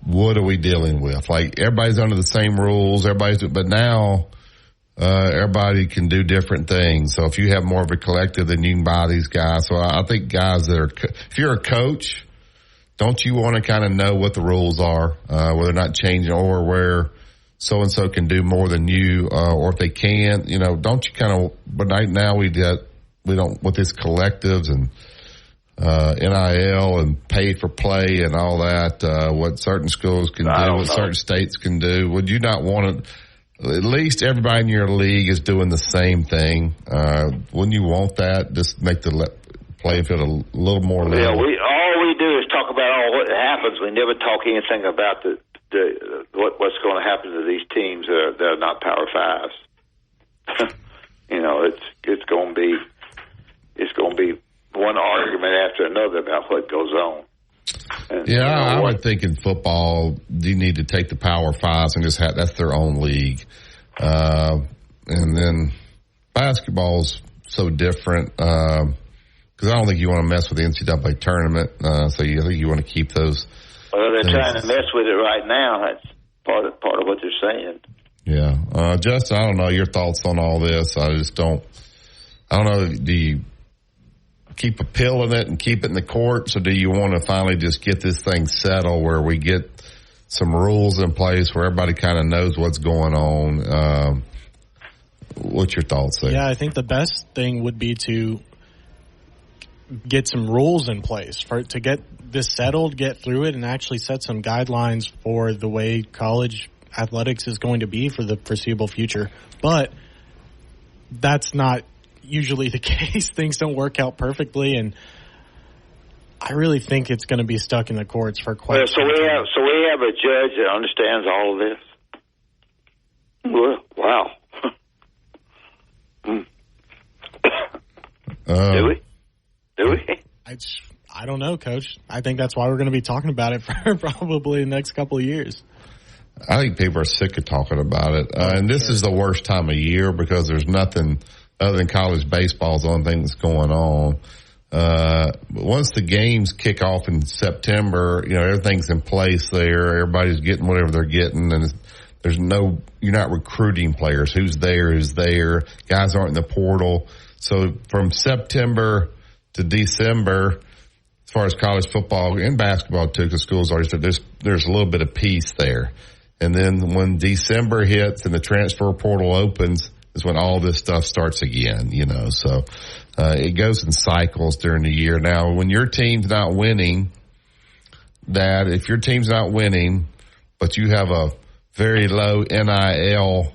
S3: what are we dealing with? Like, everybody's under the same rules, but now everybody can do different things. So if you have more of a collective, then you can buy these guys. So I think guys that are, if you're a coach, don't you want to kind of know what the rules are, where they're not changing, or where so-and-so can do more than you, or if they can't, don't you kind of, but right now we don't, with these collectives and NIL and pay for play and all that, what certain schools can do, what certain states can do. Would you not want to, at least everybody in your league is doing the same thing? Wouldn't you want that? Just make the playing field a little more level.
S19: Yeah, all we do is talk about all what happens. We never talk anything about what's going to happen to these teams that are not Power Fives. It's going to be one argument after another about what goes on. And,
S3: I would think in football, you need to take the Power Fives and just that's their own league. And then basketball's so different, because I don't think you want to mess with the NCAA tournament. I think you want to keep those.
S19: Well, they're trying to mess with it right now. That's part of what they're saying.
S3: Yeah. Justin, I don't know your thoughts on all this. I don't know. Do you keep appealing it and keep it in the courts, or do you want to finally just get this thing settled where we get some rules in place where everybody kind of knows what's going on? What's your thoughts there?
S5: Yeah, I think the best thing would be to get some rules in place to get this settled, get through it, and actually set some guidelines for the way college athletics is going to be for the foreseeable future. But that's not usually the case. Things don't work out perfectly, and I really think it's going to be stuck in the courts for quite some time.
S19: So we have a judge that understands all of this? Well, wow. Do we?
S5: I don't know, Coach. I think that's why we're going to be talking about it for probably the next couple of years.
S3: I think people are sick of talking about it. And this is the worst time of year because there's nothing other than college baseball is the only thing that's going on. Once the games kick off in September, everything's in place there. Everybody's getting whatever they're getting, and you're not recruiting players. Who's there? Guys aren't in the portal. So from September to December, as far as college football and basketball too, because schools already said there's a little bit of peace there. And then when December hits and the transfer portal opens, is when all this stuff starts again, So it goes in cycles during the year. Now, when your team's not winning, if your team's not winning, but you have a very low NIL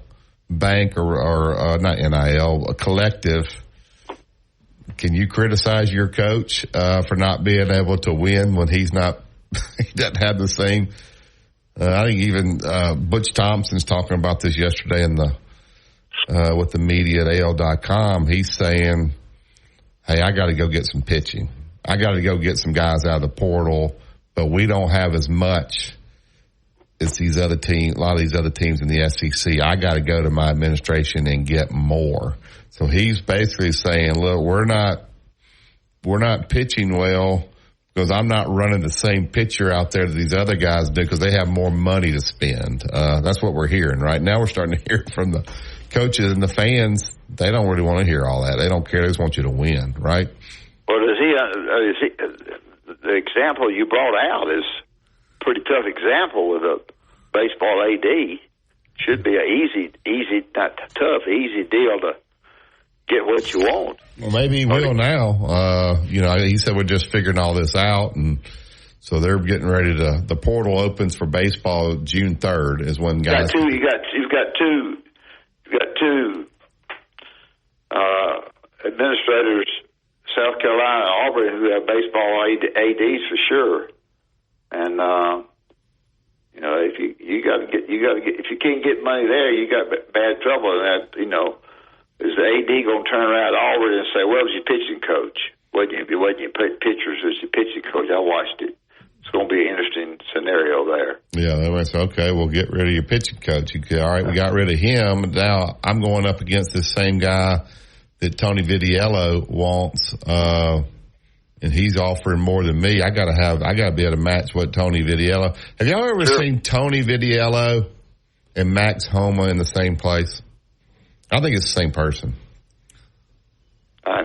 S3: bank or not NIL, a collective, can you criticize your coach for not being able to win when he doesn't have the same? I think even Butch Thompson's talking about this yesterday with the media at AL.com. He's saying, hey, I got to go get some pitching. I got to go get some guys out of the portal, but we don't have as much as a lot of these other teams in the SEC. I got to go to my administration and get more. So he's basically saying, look, we're not pitching well because I'm not running the same pitcher out there that these other guys do because they have more money to spend. That's what we're hearing right now. We're starting to hear from the coaches and the fans. They don't really want to hear all that. They don't care. They just want you to win, right?
S19: Well, the example you brought out is a pretty tough example with a baseball AD. Should be an easy, not tough, easy deal to get what you want.
S3: Well, maybe he will now. He said we're just figuring all this out, and so they're getting ready to. The portal opens for baseball June 3rd is when guys.
S19: You've got two administrators, South Carolina and Auburn, who have baseball ADs for sure, and if you got to get if you can't get money there, you got bad trouble, and that is the AD going to turn around to Auburn and say, well, was your pitching coach? Wasn't your pitchers, was your pitching coach? I watched it. It's going to be an interesting scenario there. Yeah,
S3: they might say, okay, we'll get rid of your pitching coach. All right, we got rid of him. Now I'm going up against this same guy that Tony Vitiello wants, and he's offering more than me. I got to be able to match what Tony Vitiello. Have y'all ever seen Tony Vitiello and Max Homa in the same place? I think it's the same person.
S19: I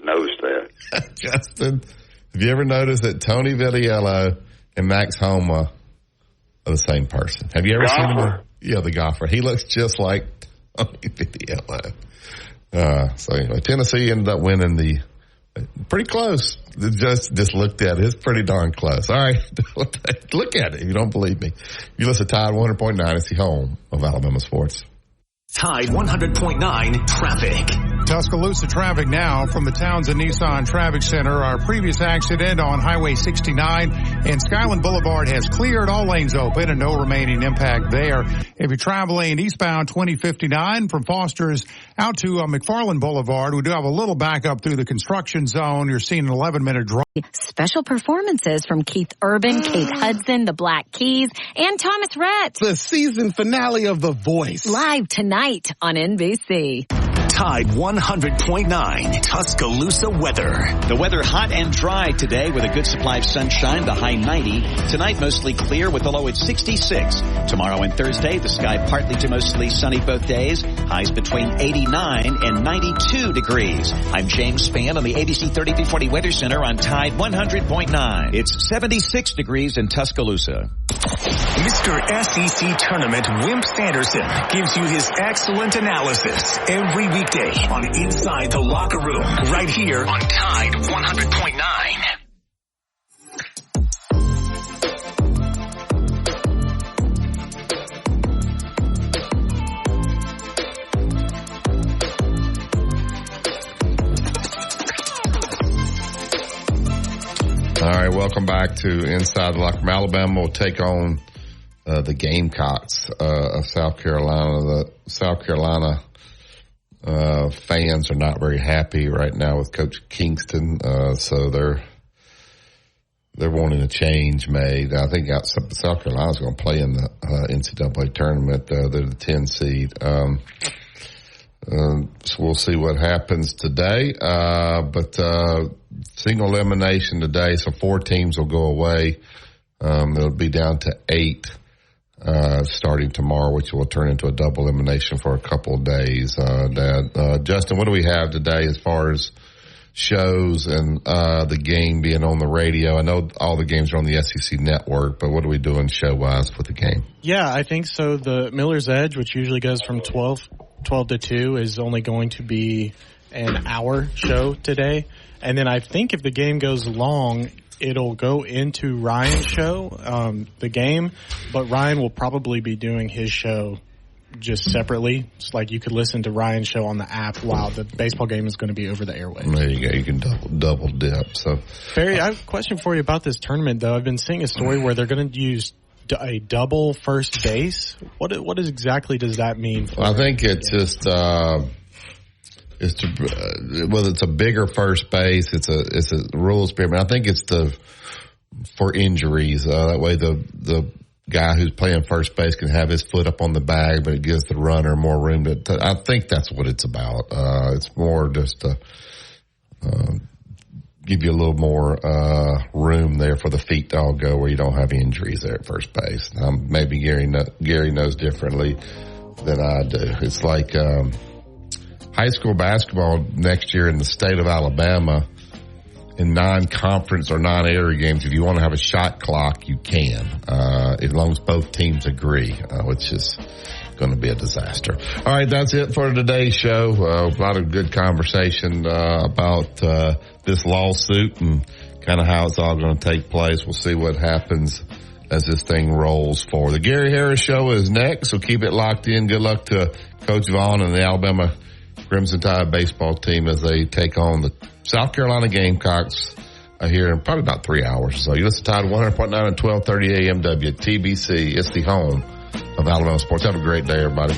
S19: noticed that.
S3: Justin, have you ever noticed that Tony Vitiello and Max Homa are the same person? Have you ever seen him? Yeah, the golfer. He looks just like Tony Vitiello. So anyway, Tennessee ended up winning pretty close. Just looked at it. It's pretty darn close. All right. Look at it if you don't believe me. You listen to Tide 100.9. It's the home of Alabama sports.
S15: Tide 100.9 traffic.
S6: Tuscaloosa traffic now from the Townsend Nissan Traffic Center. Our previous accident on Highway 69 and Skyland Boulevard has cleared, all lanes open, and no remaining impact there. If you're traveling eastbound 2059 from Foster's out to McFarland Boulevard, we do have a little backup through the construction zone. You're seeing an 11-minute drive.
S9: Special performances from Keith Urban, Kate Hudson, the Black Keys, and Thomas Rhett.
S12: The season finale of The Voice.
S9: Live tonight on NBC.
S15: Tide 100.9 Tuscaloosa weather.
S10: The weather hot and dry today with a good supply of sunshine, the high 90. Tonight mostly clear with the low at 66. Tomorrow and Thursday, the sky partly to mostly sunny both days. Highs between 89 and 92 degrees. I'm James Spann on the ABC 3340 Weather Center on Tide 100.9. It's 76 degrees in Tuscaloosa.
S15: Mr. SEC Tournament Wimp Sanderson gives you his excellent analysis every weekday on Inside the Locker Room, right here on Tide 100.9.
S3: All right, welcome back to Inside the Locker Room. Alabama will take on the Gamecocks of South Carolina. The South Carolina fans are not very happy right now with Coach Kingston, so they're wanting a change made. I think South Carolina's going to play in the NCAA tournament. They're the 10 seed. So we'll see what happens today. But single elimination today, so 4 teams will go away. It'll be down to 8 starting tomorrow, which will turn into a double elimination for a couple of days. Justin, what do we have today as far as shows and the game being on the radio? I know all the games are on the SEC network, but what are we doing show-wise with the game?
S5: Yeah, I think so. The Miller's Edge, which usually goes from 12 12 to 2 is only going to be an hour show today. And then I think if the game goes long, it'll go into Ryan's show, the game. But Ryan will probably be doing his show just separately. It's like you could listen to Ryan's show on the app while the baseball game is going to be over the airwaves.
S3: There you go. You can double dip. So,
S5: Barry, I have a question for you about this tournament, though. I've been seeing a story where they're going to use a double first base. What exactly does that mean?
S3: I think it's just whether it's a bigger first base, it's a rules period. I think it's for injuries. That way the guy who's playing first base can have his foot up on the bag, but it gives the runner more room to I think that's what it's about. It's more just to give you a little more room there for the feet to all go where you don't have injuries there at first base. Maybe Gary knows differently than I do. It's like high school basketball next year in the state of Alabama in non-conference or non-area games. If you want to have a shot clock, you can, as long as both teams agree, which is going to be a disaster. All right, that's it for today's show. A lot of good conversation about this lawsuit and kind of how it's all going to take place. We'll see what happens as this thing rolls forward. The Gary Harris Show is next, so keep it locked in. Good luck to Coach Vaughn and the Alabama Crimson Tide baseball team as they take on the South Carolina Gamecocks here in probably about 3 hours. So you listen to Tide 100.9 and 1230 AM WTBC. It's the home of Alabama sports. Have a great day, everybody.